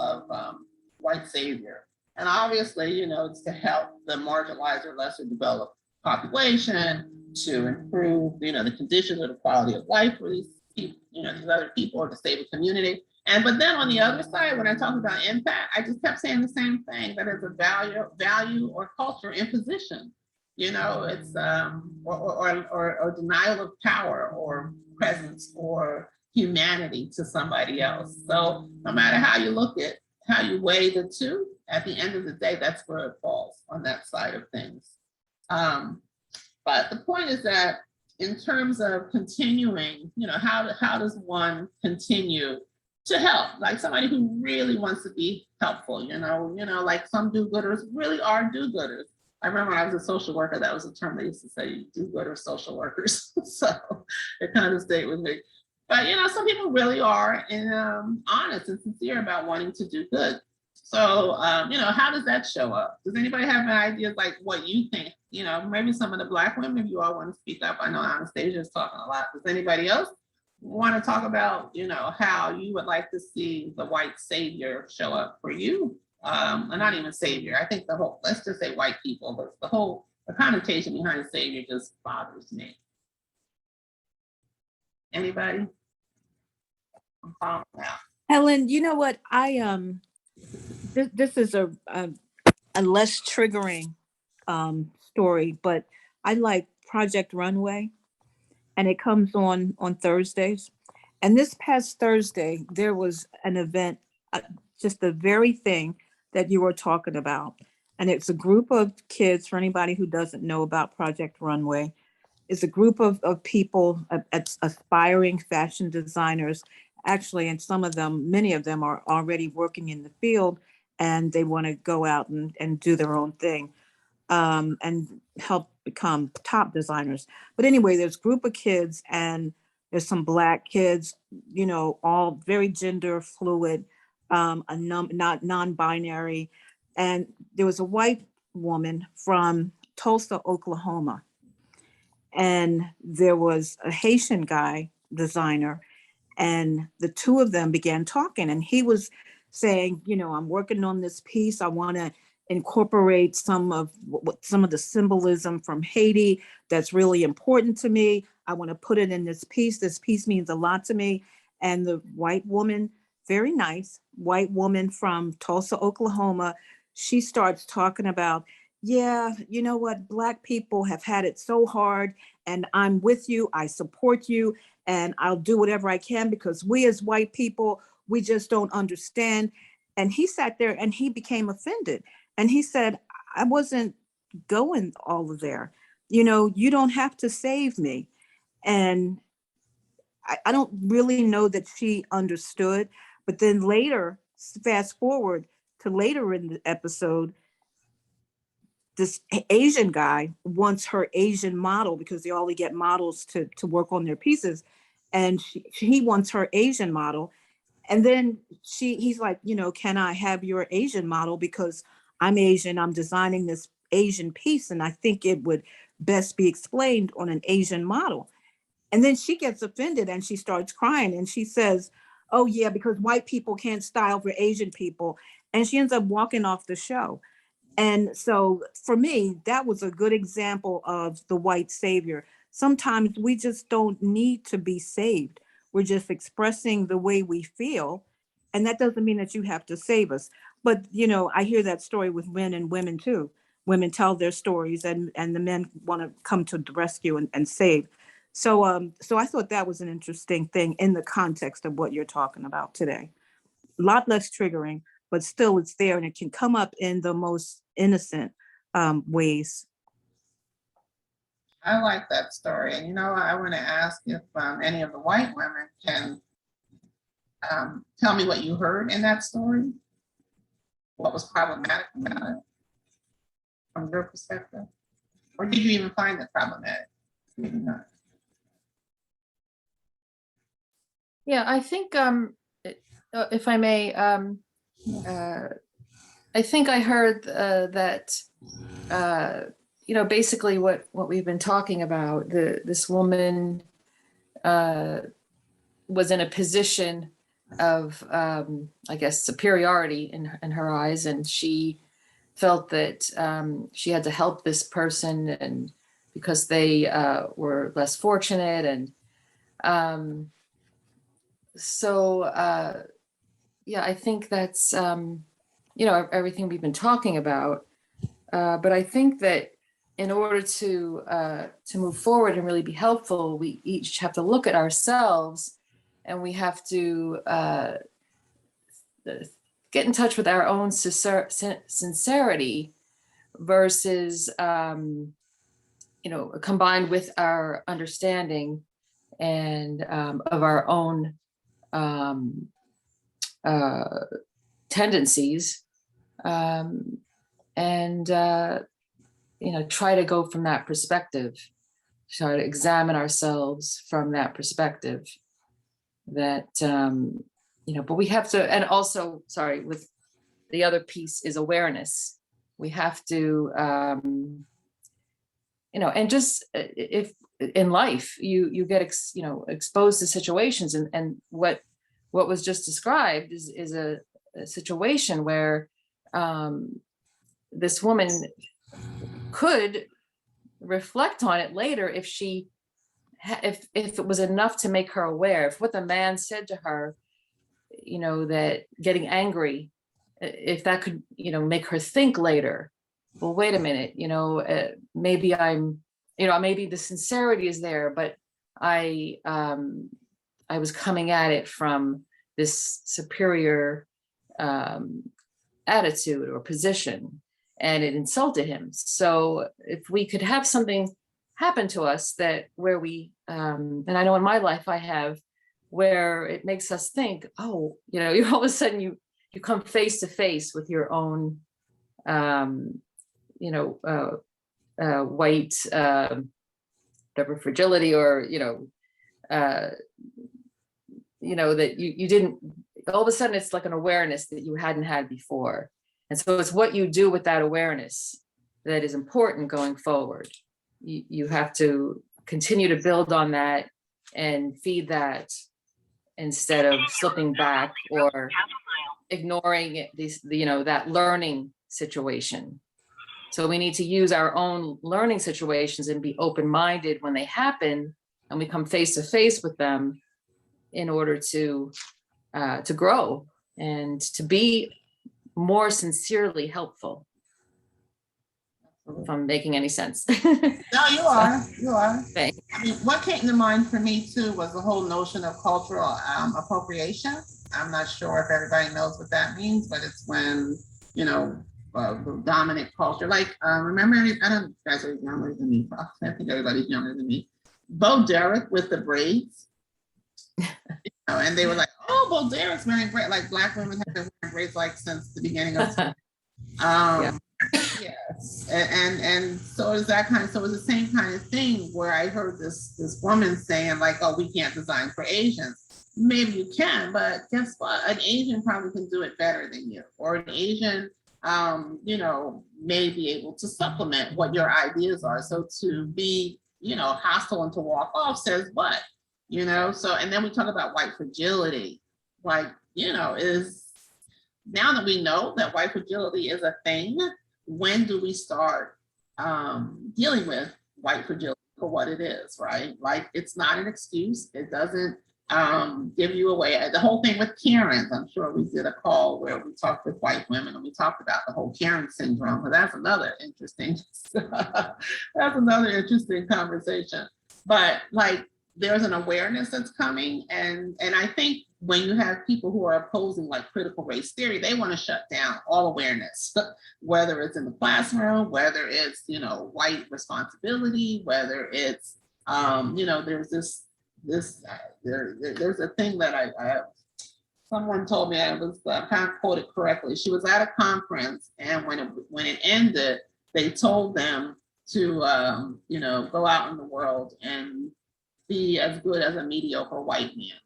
white savior? And obviously, you know, it's to help the marginalized or lesser developed population, to improve, you know, the conditions or the quality of life for these people, you know, these other people, or to save the community. But then on the other side, when I talk about impact, I just kept saying the same thing, that it's a value or culture imposition. You know, it's or denial of power or presence or humanity to somebody else. So no matter how you look at, how you weigh the two, at the end of the day, that's where it falls, on that side of things. But the point is that in terms of continuing, you know, how does one continue to help? Like somebody who really wants to be helpful, you know, like some do-gooders really are do-gooders. I remember when I was a social worker, that was a term they used to say, do-gooder social workers. So it kind of stayed with me. But, you know, some people really are honest and sincere about wanting to do good. So, you know, how does that show up? Does anybody have any ideas, like what you think? You know, maybe some of the Black women, if you all want to speak up. I know Anastasia is talking a lot. Does anybody else want to talk about, you know, how you would like to see the white savior show up for you? And not even savior. I think the whole, let's just say white people, but the connotation behind savior just bothers me. Anybody? I'm calling now. Helen, you know what? This is a less triggering story, but I like Project Runway, and it comes on Thursdays. And this past Thursday, there was an event, just the very thing that you were talking about. And it's a group of kids, for anybody who doesn't know about Project Runway, it's a group of people, aspiring fashion designers, actually, and many of them are already working in the field, and they want to go out and do their own thing and help become top designers. But anyway, there's a group of kids, and There's some Black kids, all very gender fluid, not non-binary. And there was a white woman from Tulsa, Oklahoma. And there was a Haitian guy, designer, and the two of them began talking. And he was saying, I'm working on this piece. I want to incorporate some of the symbolism from Haiti that's really important to me. I want to put it in this piece. This piece means a lot to me. And the white woman, very nice white woman from Tulsa, Oklahoma, she starts talking about, yeah, you know what, Black people have had it so hard, and I'm with you, I support you, and I'll do whatever I can because we as white people, we just don't understand. And he sat there and he became offended. And he said, I wasn't going all of there. You don't have to save me. And I don't really know that she understood. But then later, fast forward to later in the episode, this Asian guy wants her Asian model because they only get models to work on their pieces. And he wants her Asian model. And then he's like, can I have your Asian model? Because I'm Asian, I'm designing this Asian piece, and I think it would best be explained on an Asian model. And then she gets offended and she starts crying and she says, oh yeah, because white people can't style for Asian people. And she ends up walking off the show. And so for me, that was a good example of the white savior. Sometimes we just don't need to be saved. We're just expressing the way we feel. And that doesn't mean that you have to save us. But, I hear that story with men and women too. Women tell their stories and the men want to come to the rescue and save. So so I thought that was an interesting thing in the context of what you're talking about today. A lot less triggering, but still it's there and it can come up in the most innocent ways. I like that story. And I want to ask if any of the white women can tell me what you heard in that story. What was problematic about it from your perspective? Or did you even find it problematic? Maybe not. Yeah, I think if I may, I think I heard that basically what we've been talking about. This woman was in a position of I guess superiority in her eyes, and she felt that she had to help this person, and because they were less fortunate, and so yeah, I think that's everything we've been talking about. But I think that in order to move forward and really be helpful, we each have to look at ourselves, and we have to get in touch with our own sincerity versus combined with our understanding and of our own tendencies, and try to go from that perspective, try to examine ourselves from that perspective. That but we have to, and also, sorry, with the other piece is awareness. We have to and just if in life you get exposed to situations, and what was just described is a situation where this woman could reflect on it later if she if it was enough to make her aware. If what the man said to her, that getting angry, if that could make her think later, well, wait a minute, maybe maybe the sincerity is there, but I was coming at it from this superior attitude or position, and it insulted him. So if we could have something happen to us that where we and I know in my life I have, where it makes us think, oh, you all of a sudden you come face to face with your own white whatever fragility, or that you didn't, all of a sudden it's like an awareness that you hadn't had before. And so it's what you do with that awareness that is important going forward. You have to continue to build on that and feed that instead of slipping back or ignoring that learning situation. So we need to use our own learning situations and be open-minded when they happen and we come face to face with them in order to grow and to be more sincerely helpful. If I'm making any sense. No, you are. Thanks. I mean, what came to mind for me too was the whole notion of cultural appropriation. I'm not sure if everybody knows what that means, but it's when, the dominant culture, like, remember, I don't, you guys are younger than me, I think everybody's younger than me. Bo Derek with the braids. And they were like, oh, Bo Derek's wearing braids. Like Black women have been wearing braids like since the beginning of time. Yeah. Yes, and so is that kind of, so it's the same kind of thing where I heard this woman saying like, oh, we can't design for Asians. Maybe you can, but guess what? An Asian probably can do it better than you, or an Asian, may be able to supplement what your ideas are. So to be, hostile and to walk off says what, so, and then we talk about white fragility, like, is now that we know that white fragility is a thing, when do we start dealing with white fragility for what it is, right? Like, it's not an excuse. It doesn't give you away. The whole thing with Karens, I'm sure we did a call where we talked with white women and we talked about the whole Karen syndrome, but that's another interesting, conversation. But like, there's an awareness that's coming. And I think when you have people who are opposing like critical race theory, they want to shut down all awareness, whether it's in the classroom, whether it's, white responsibility, whether it's, there's there's a thing that I someone told me, I was kind of quoted correctly. She was at a conference, and when it ended, they told them to, go out in the world and be as good as a mediocre white man.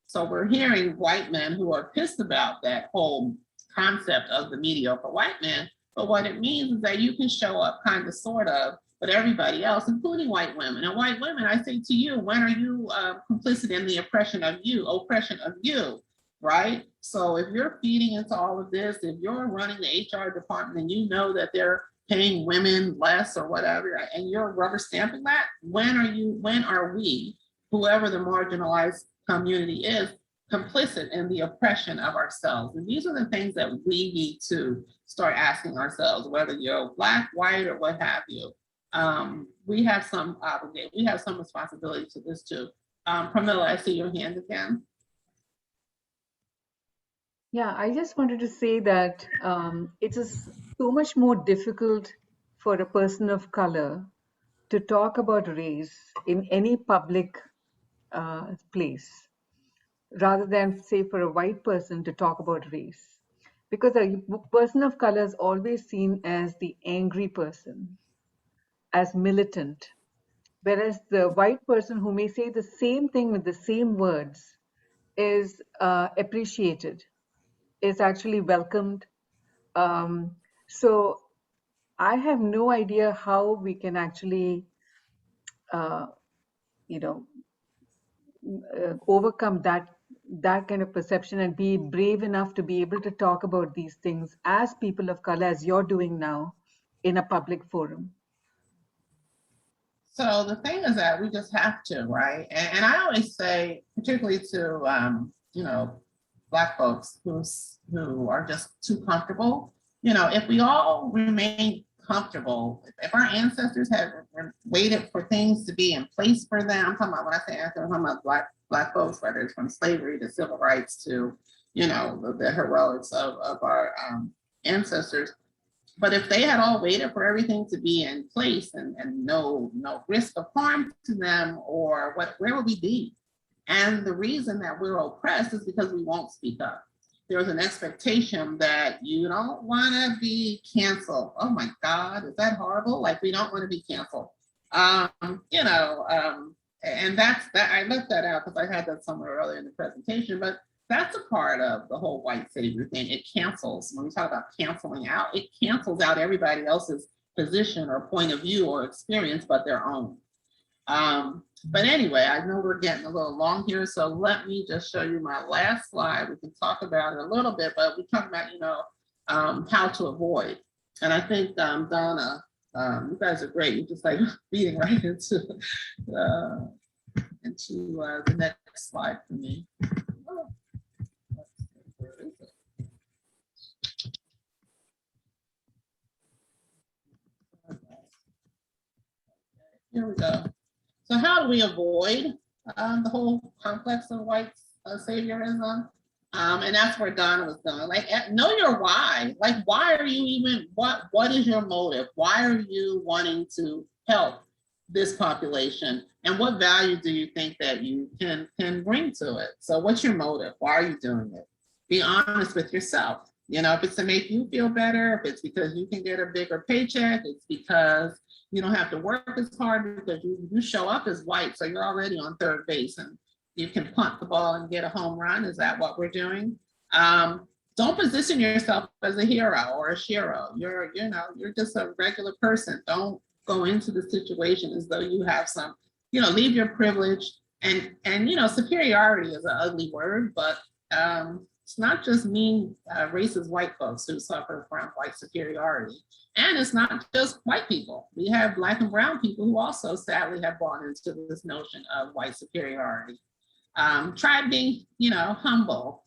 So we're hearing white men who are pissed about that whole concept of the mediocre white man. But what it means is that you can show up kind of, sort of, but everybody else, including white women. And white women, I say to you, when are you complicit in the oppression of you, right? So if you're feeding into all of this, if you're running the HR department and you know that they're paying women less or whatever, and you're rubber stamping that, when are we, whoever the marginalized community is, complicit in the oppression of ourselves? And these are the things that we need to start asking ourselves, whether you're Black, white, or what have you. We have some obligation, we have some responsibility to this too. Pramila, I see your hand again. Yeah, I just wanted to say that it is so much more difficult for a person of color to talk about race in any public place, rather than, say, for a white person to talk about race. Because a person of color is always seen as the angry person, as militant, whereas the white person who may say the same thing with the same words is appreciated, is actually welcomed. So I have no idea how we can actually, overcome that kind of perception and be brave enough to be able to talk about these things as people of color, as you're doing now in a public forum. So the thing is that we just have to, right? And I always say, particularly to, Black folks who are just too comfortable, if we all remain comfortable, if our ancestors had waited for things to be in place for them, I'm talking about, when I say ancestors, I'm talking about Black folks, whether it's from slavery to civil rights to, the heroics of our ancestors. But if they had all waited for everything to be in place and no risk of harm to them, or where would we be? And the reason that we're oppressed is because we won't speak up. There's an expectation that you don't want to be canceled. Oh my God, is that horrible? Like, we don't want to be canceled. And that's that. I left that out because I had that somewhere earlier in the presentation, but that's a part of the whole white savior thing. It cancels. When we talk about canceling out, it cancels out everybody else's position or point of view or experience but their own. But anyway, I know we're getting a little long here, so let me just show you my last slide. We can talk about it a little bit, but we talk about, how to avoid. And I think, Donna, you guys are great. You're just like feeding right into the next slide for me. Where is it? Here we go. So how do we avoid the whole complex of white saviorism? And that's where Donna was going. Like, know your why. Like, why are you even, what is your motive? Why are you wanting to help this population? And what value do you think that you can bring to it? So what's your motive? Why are you doing it? Be honest with yourself. If it's to make you feel better, if it's because you can get a bigger paycheck, it's because you don't have to work as hard because you show up as white, so you're already on third base and you can punt the ball and get a home run. Is that what we're doing? Don't position yourself as a hero or a shero. You're just a regular person. Don't go into the situation as though you have some, leave your privilege and superiority is an ugly word, but it's not just mean racist white folks who suffer from white superiority. And it's not just white people. We have Black and brown people who also sadly have bought into this notion of white superiority. Try being, humble.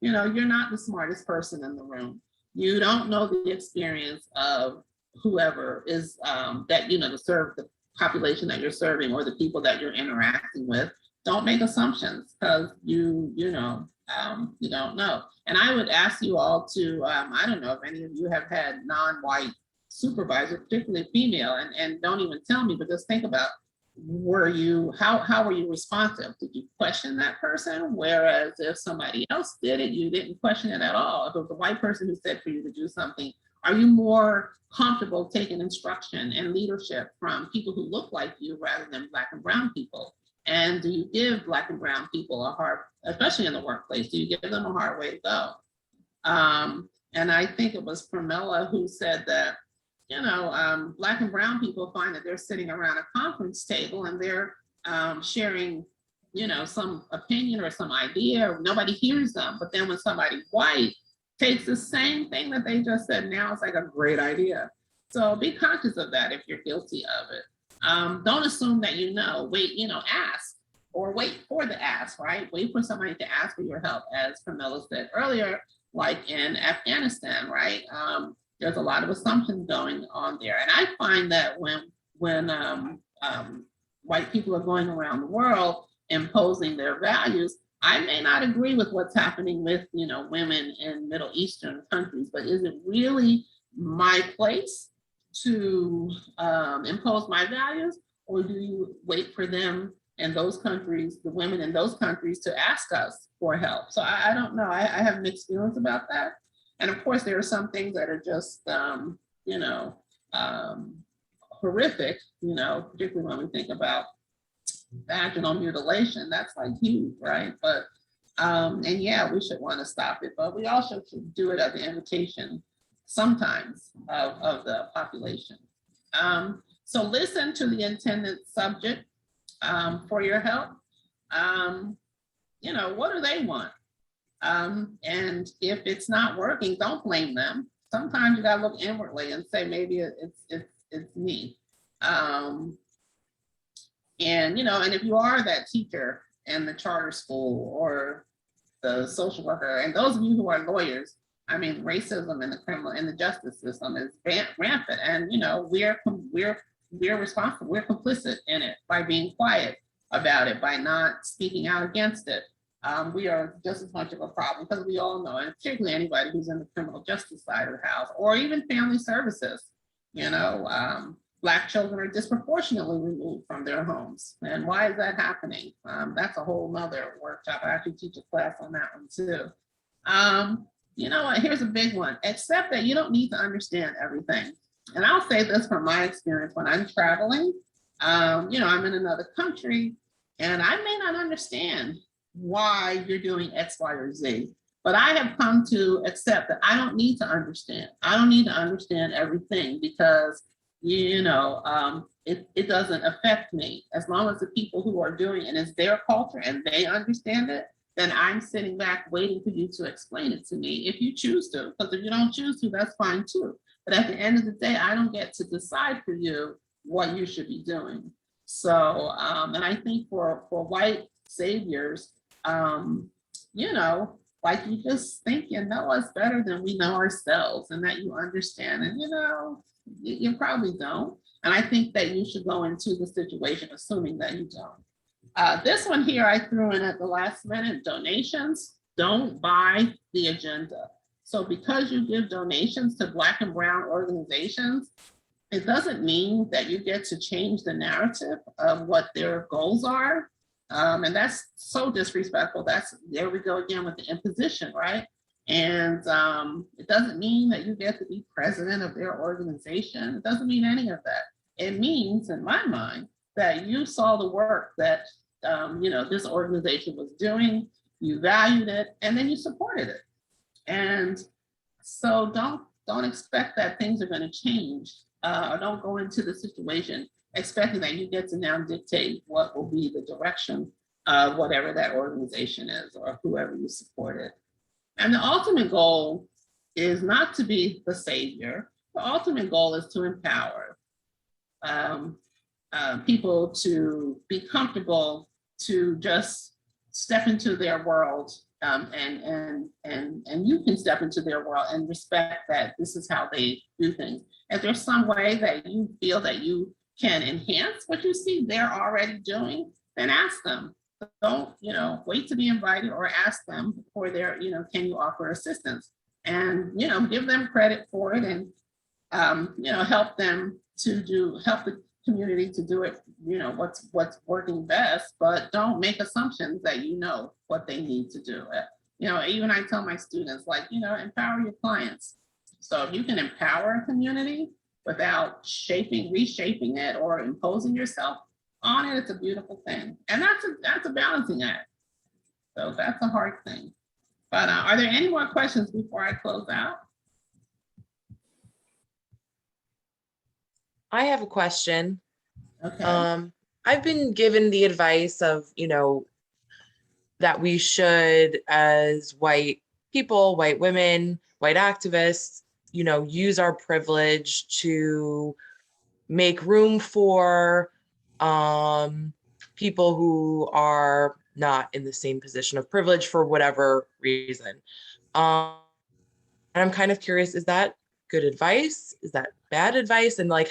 You're not the smartest person in the room. You don't know the experience of whoever is to serve the population that you're serving or the people that you're interacting with. Don't make assumptions because you don't know. And I would ask you all to, I don't know if any of you have had non-white supervisors, particularly female, and don't even tell me, but just think about, how were you responsive? Did you question that person? Whereas if somebody else did it, you didn't question it at all. If it was a white person who said for you to do something, are you more comfortable taking instruction and leadership from people who look like you rather than Black and brown people? And do you give Black and brown people a hard, especially in the workplace, do you give them a hard way to go? And I think it was Pramila who said that, Black and brown people find that they're sitting around a conference table and they're sharing, some opinion or some idea, or nobody hears them. But then when somebody white takes the same thing that they just said, now it's like a great idea. So be conscious of that if you're guilty of it. Don't assume that wait, ask or wait for the ask, right? Wait for somebody to ask for your help, as Camilla said earlier, like in Afghanistan, right? There's a lot of assumptions going on there. And I find that when white people are going around the world imposing their values, I may not agree with what's happening with, women in Middle Eastern countries, but is it really my place to impose my values, or do you wait for them in those countries, the women in those countries, to ask us for help? So I don't know. I have mixed feelings about that. And of course, there are some things that are just, horrific, particularly when we think about vaginal mutilation. That's like huge, right? But, and yeah, we should want to stop it, but we also should do it at the invitation sometimes of the population. So listen to the intended subject for your help. What do they want? And if it's not working, don't blame them. Sometimes you gotta look inwardly and say, maybe it's me. And if you are that teacher in the charter school or the social worker, and those of you who are lawyers, I mean, racism in the criminal and the justice system is rampant, and we're responsible. We're complicit in it by being quiet about it, by not speaking out against it. We are just as much of a problem because we all know, and particularly anybody who's in the criminal justice side of the house, or even family services. Black children are disproportionately removed from their homes, and why is that happening? That's a whole nother workshop. I actually teach a class on that one too. You know what, here's a big one. Accept that you don't need to understand everything. And I'll say this from my experience when I'm traveling, I'm in another country and I may not understand why you're doing X, Y, or Z. But I have come to accept that I don't need to understand. I don't need to understand everything because, it doesn't affect me. As long as the people who are doing it is their culture and they understand it, then I'm sitting back waiting for you to explain it to me if you choose to. Because if you don't choose to, that's fine too. But at the end of the day, I don't get to decide for you what you should be doing. So, and I think for white saviors, like you just think you know us better than we know ourselves and that you understand. And, you probably don't. And I think that you should go into the situation assuming that you don't. This one here I threw in at the last minute, donations. Don't buy the agenda. So because you give donations to Black and Brown organizations, it doesn't mean that you get to change the narrative of what their goals are. And that's so disrespectful. There we go again with the imposition, right? And it doesn't mean that you get to be president of their organization. It doesn't mean any of that. It means, in my mind, that you saw the work that this organization was doing, you valued it, and then you supported it. And so don't expect that things are going to change, or don't go into the situation expecting that you get to now dictate what will be the direction of whatever that organization is or whoever you supported. And the ultimate goal is not to be the savior. The ultimate goal is to empower people to be comfortable to just step into their world, and you can step into their world and respect that this is how they do things. If there's some way that you feel that you can enhance what you see they're already doing, then ask them. Don't, wait to be invited or ask them for their, can you offer assistance? And, give them credit for it and, help them help the community to do it, what's working best, but don't make assumptions that you know what they need to do. Even I tell my students, empower your clients. So if you can empower a community without reshaping it or imposing yourself on it, it's a beautiful thing. And that's a balancing act. So that's a hard thing. But are there any more questions before I close out? I have a question. Okay. I've been given the advice of, that we should, as white people, white women, white activists, use our privilege to make room for people who are not in the same position of privilege for whatever reason. And I'm kind of curious, is that good advice? Is that bad advice? And and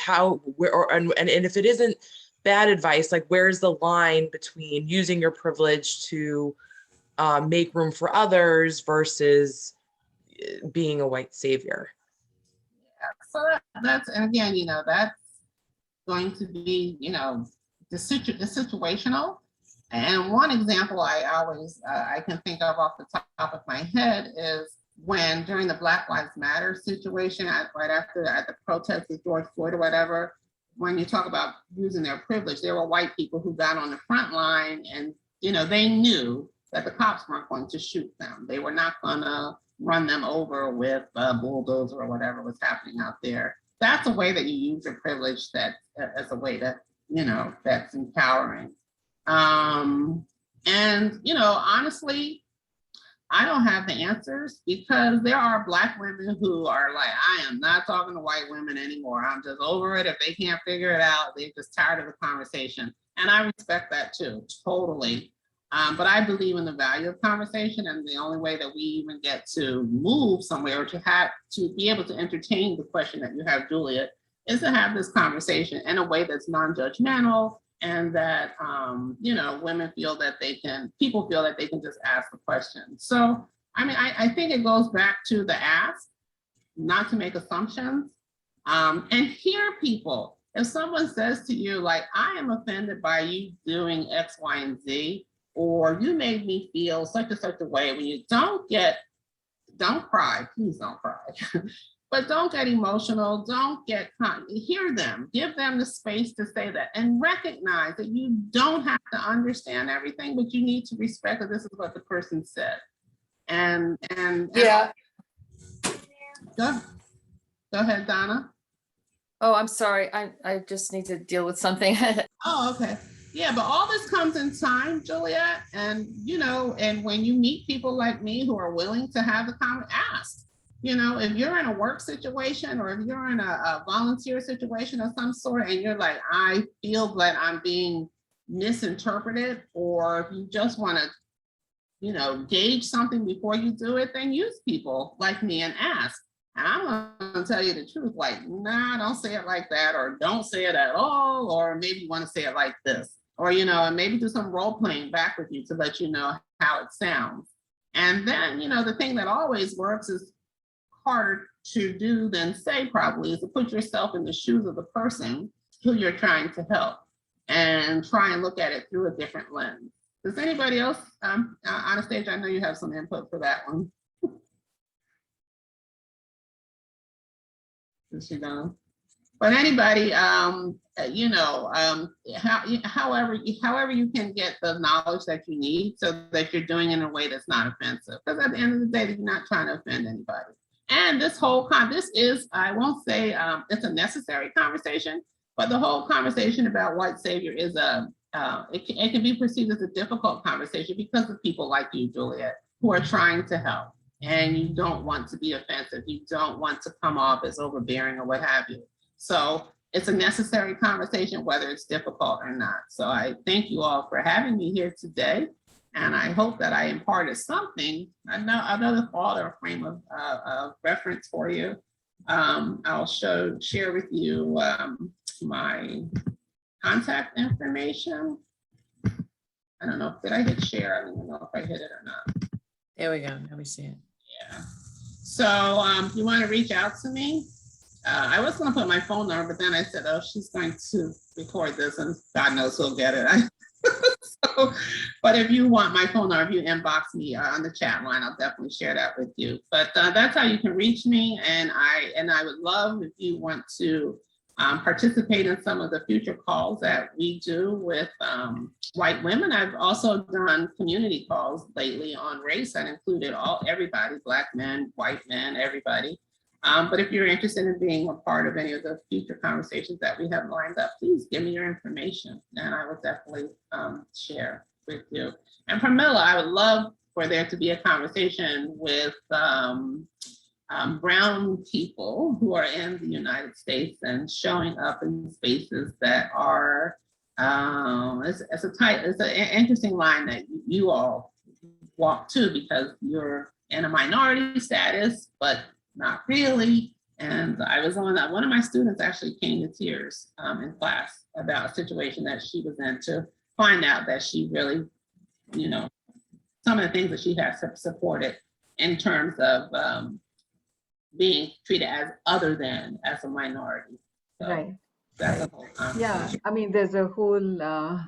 if it isn't bad advice, where's the line between using your privilege to make room for others versus being a white savior? So that's, and again, that's going to be, the situational. And one example I always, I can think of off the top of my head is when during the Black Lives Matter situation, right after at the protest with George Floyd or whatever, when you talk about using their privilege, there were white people who got on the front line and, they knew that the cops weren't going to shoot them. They were not gonna run them over with a bulldozer or whatever was happening out there. That's a way that you use your privilege that as a way that, that's empowering. And, honestly, I don't have the answers because there are Black women who are like, I am not talking to white women anymore. I'm just over it. If they can't figure it out, they're just tired of the conversation. And I respect that too, totally. But I believe in the value of conversation, and the only way that we even get to move somewhere or to be able to entertain the question that you have, Juliet, is to have this conversation in a way that's non-judgmental, and that women feel that people feel that they can just ask the question. So I think it goes back to the ask, not to make assumptions, and hear people. If someone says to you, I am offended by you doing X, Y, and Z, or you made me feel such and such a way, when you don't cry, please don't cry. but don't get emotional. Don't hear them, give them the space to say that, and recognize that you don't have to understand everything, but you need to respect that this is what the person said. And Yeah. go ahead, Donna. Oh, I'm sorry. I just need to deal with something. Oh, okay. Yeah, but all this comes in time, Juliet. And, and when you meet people like me who are willing to have the ask, if you're in a work situation or if you're in a volunteer situation of some sort and you're like, I feel that I'm being misinterpreted, or if you just want to, gauge something before you do it, then use people like me and ask. And I'm going to tell you the truth, like, nah, don't say it like that, or don't say it at all, or maybe you want to say it like this, or, and maybe do some role playing back with you to let you know how it sounds. And then, the thing that always works is harder to do than say probably is to put yourself in the shoes of the person who you're trying to help and try and look at it through a different lens. Does anybody else, Anastasia, I know you have some input for that one. Is she gone? But anybody, however you can get the knowledge that you need so that you're doing it in a way that's not offensive. Because at the end of the day, you're not trying to offend anybody. And this is, I won't say it's a necessary conversation, but the whole conversation about white savior is it can be perceived as a difficult conversation because of people like you, Juliet, who are trying to help. And you don't want to be offensive. You don't want to come off as overbearing or what have you. So it's a necessary conversation, whether it's difficult or not. So I thank you all for having me here today. And I hope that I imparted something, another thought or frame of reference for you. I'll share with you my contact information. I don't know, did I hit share? I don't even know if I hit it or not. There we go, now we see it. Yeah. So if you want to reach out to me, I was going to put my phone number, but then I said, oh, she's going to record this and God knows who'll get it. But if you want my phone number, if you inbox me on the chat line, I'll definitely share that with you. But that's how you can reach me. And I would love if you want to participate in some of the future calls that we do with white women. I've also done community calls lately on race that included everybody, Black men, white men, everybody. But if you're interested in being a part of any of the future conversations that we have lined up, please give me your information and I will definitely share with you. And Pramila, I would love for there to be a conversation with brown people who are in the United States and showing up in spaces that are, it's an interesting line that you all walk to because you're in a minority status, but not really. And I was on that. One of my students actually came to tears in class about a situation that she was in to find out that she really, some of the things that she has supported in terms of being treated as other than as a minority. So right. That's a whole conversation. Yeah, I mean, there's a whole,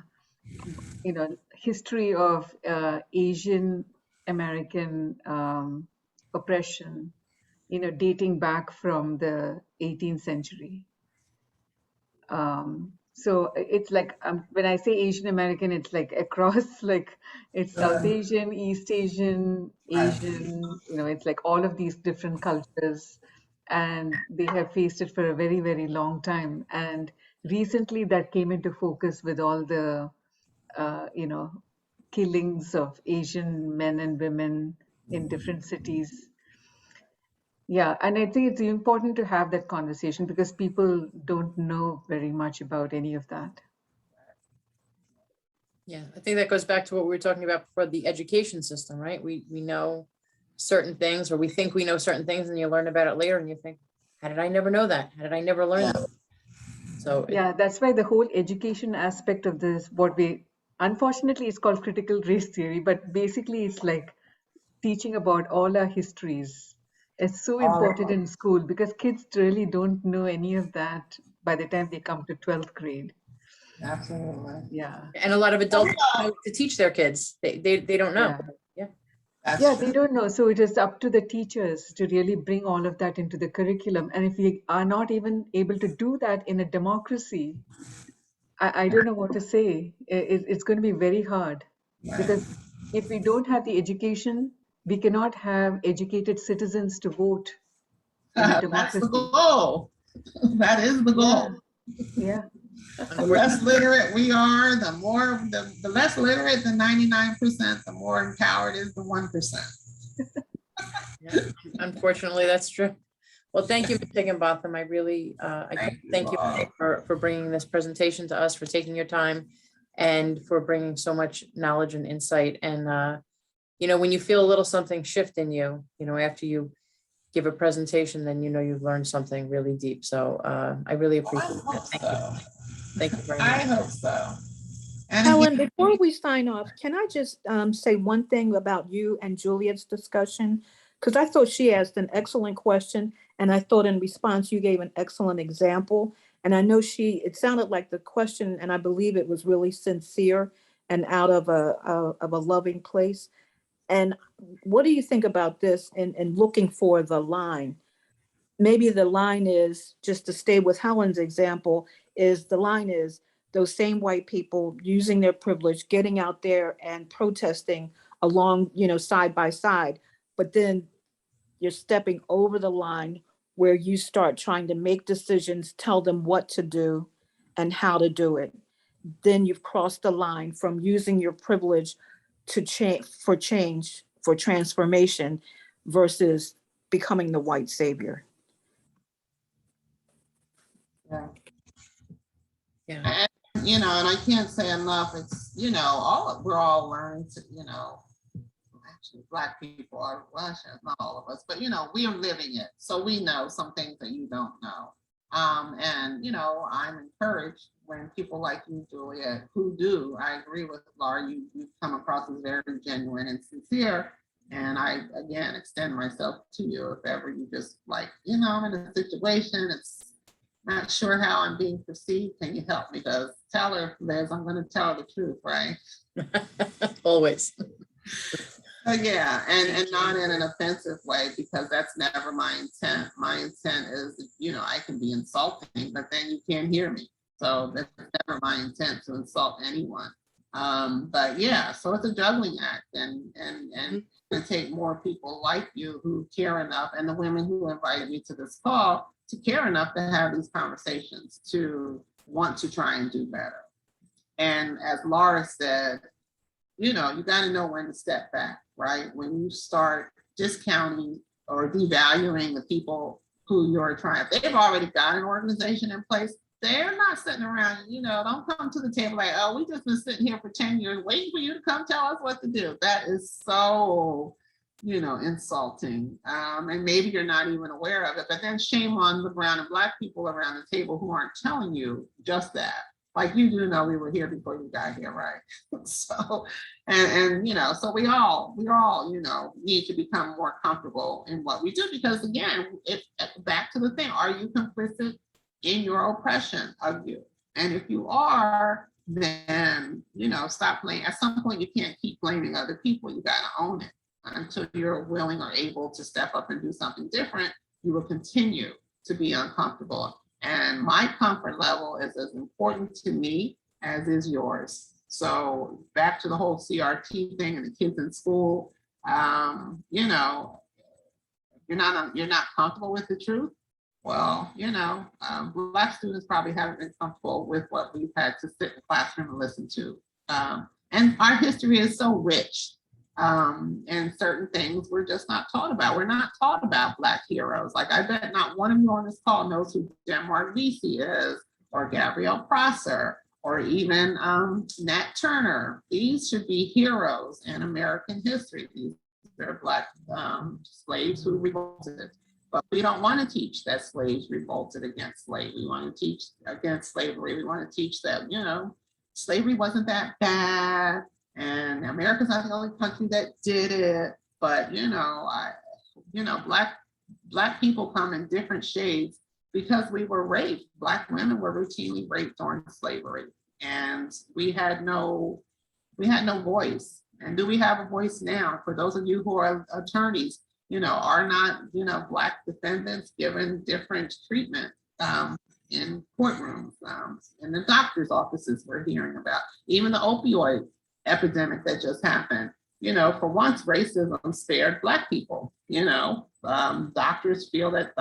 history of Asian American oppression, dating back from the 18th century. So it's like, when I say Asian American, it's like across, like it's South Asian, East Asian, Asian, it's like all of these different cultures, and they have faced it for a very, very long time. And recently that came into focus with all the, killings of Asian men and women in different cities. Yeah, and I think it's important to have that conversation because people don't know very much about any of that. Yeah, I think that goes back to what we were talking about for the education system, right? We know certain things, or we think we know certain things, and you learn about it later and you think, how did I never know that? How did I never learn that? So yeah, that's why the whole education aspect of this, unfortunately, it's called critical race theory, but basically it's like teaching about all our histories. It's so important in school because kids really don't know any of that by the time they come to 12th grade. Absolutely. Yeah. And a lot of adults don't know to teach their kids. They don't know. Yeah. Yeah. That's Yeah, true. they don't know. So it is up to the teachers to really bring all of that into the curriculum. And if we are not even able to do that in a democracy, I don't know what to say. It's going to be very hard Right. because if we don't have the education, we cannot have educated citizens to vote in a That's the democracy. goal. That is the Yeah, goal. yeah. The less literate we are, the less literate the 99%, the more empowered is the 1%. Yeah, unfortunately, that's true. Well, thank you, Ms. Higginbotham. I really, thank you all. for bringing this presentation to us, for taking your time and for bringing so much knowledge and insight. And, you know, when you feel a little something shift in you, you know, after you give a presentation, then you know you've learned something really deep. So I really I appreciate hope that. Thank you. so. Thank you very I much. hope so. And Helen, again, before we sign off, can I just say one thing about you and Juliet's discussion? Because I thought she asked an excellent question, and I thought in response you gave an excellent example. And I know it sounded like the question, and I believe it was really sincere and out of a loving place. And what do you think about this and looking for the line? Maybe the line is, just to stay with Helen's example, is the line is those same white people using their privilege, getting out there and protesting along, you know, side by side. But then you're stepping over the line where you start trying to make decisions, tell them what to do and how to do it. Then you've crossed the line from using your privilege to change, for transformation versus becoming the white savior. yeah. Yeah. And, you know, and I can't say enough. It's, you know, we're all learning to, you know, actually Black people are, well, actually, not all of us, but you know, we are living it. So we know some things that you don't know. And you know, I'm encouraged when people like you, Juliet, who do, I agree with Laura, you come across as very genuine and sincere. And I, again, extend myself to you if ever you just like, you know, I'm in a situation, it's not sure how I'm being perceived. Can you help me? Because tell her, Liz, I'm going to tell her the truth, right? Always. Yeah, and not in an offensive way, because that's never my intent. My intent is, you know, I can be insulting, but then you can't hear me. So that's never my intent to insult anyone. But yeah, so it's a juggling act, and to take more people like you who care enough, and the women who invited me to this call to care enough to have these conversations, to want to try and do better. And as Laura said, you know, you got to know when to step back, right? When you start discounting or devaluing the people who you're trying, they've already got an organization in place. They're not sitting around, you know, don't come to the table like, oh, we just been sitting here for 10 years waiting for you to come tell us what to do. That is so, you know, insulting. And maybe you're not even aware of it, but then shame on the brown and Black people around the table who aren't telling you just that. Like, you do know we were here before you got here, right? So, and you know, so we all, you know, need to become more comfortable in what we do, because again, back to the thing, are you complicit in your oppression of you? And if you are, then, you know, stop playing. At some point, you can't keep blaming other people. You got to own it. Until you're willing or able to step up and do something different, you will continue to be uncomfortable. And my comfort level is as important to me as is yours. So back to the whole CRT thing and the kids in school, you know, you're not comfortable with the truth. Well, you know, Black students probably haven't been comfortable with what we've had to sit in the classroom and listen to. And our history is so rich. And certain things we're just not taught about. We're not taught about Black heroes. Like, I bet not one of you on this call knows who Denmark Vesey is, or Gabrielle Prosser, or even Nat Turner. These should be heroes in American history. These are Black slaves who revolted. But we don't want to teach that slaves revolted against slavery. We want to teach against slavery. We want to teach that, you know, slavery wasn't that bad. And America's not the only country that did it, but you know, Black people come in different shades because we were raped. Black women were routinely raped during slavery, and we had no voice. And do we have a voice now? For those of you who are attorneys, are not, Black defendants given different treatment in courtrooms, in the doctor's offices we're hearing about, even the opioid epidemic that just happened. For once, racism spared Black people. Doctors feel that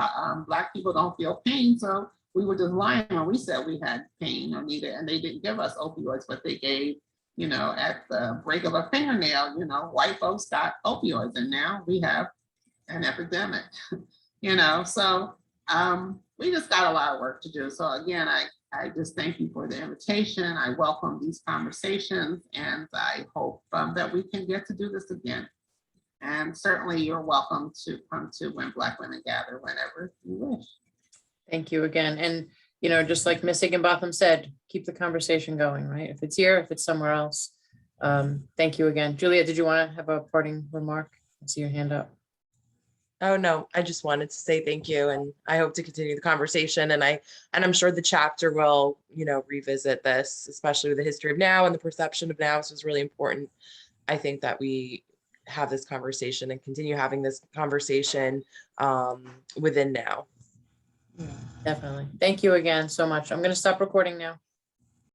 Black people don't feel pain, so we were just lying when we said we had pain or needed, and they didn't give us opioids, but they gave, at the break of a fingernail, white folks got opioids, and now we have an epidemic. So we just got a lot of work to do. So again, I just thank you for the invitation. I welcome these conversations, and I hope that we can get to do this again. And certainly you're welcome to come to When Black Women Gather whenever you wish. Thank you again. And, just like Ms. Higginbotham said, keep the conversation going, right? If it's here, if it's somewhere else. Thank you again. Julia, did you want to have a parting remark? I see your hand up. Oh, no, I just wanted to say thank you. And I hope to continue the conversation. And I'm sure the chapter will, revisit this, especially with the history of now and the perception of now. So it's really important, I think, that we have this conversation and continue having this conversation within now. Definitely. Thank you again so much. I'm going to stop recording now.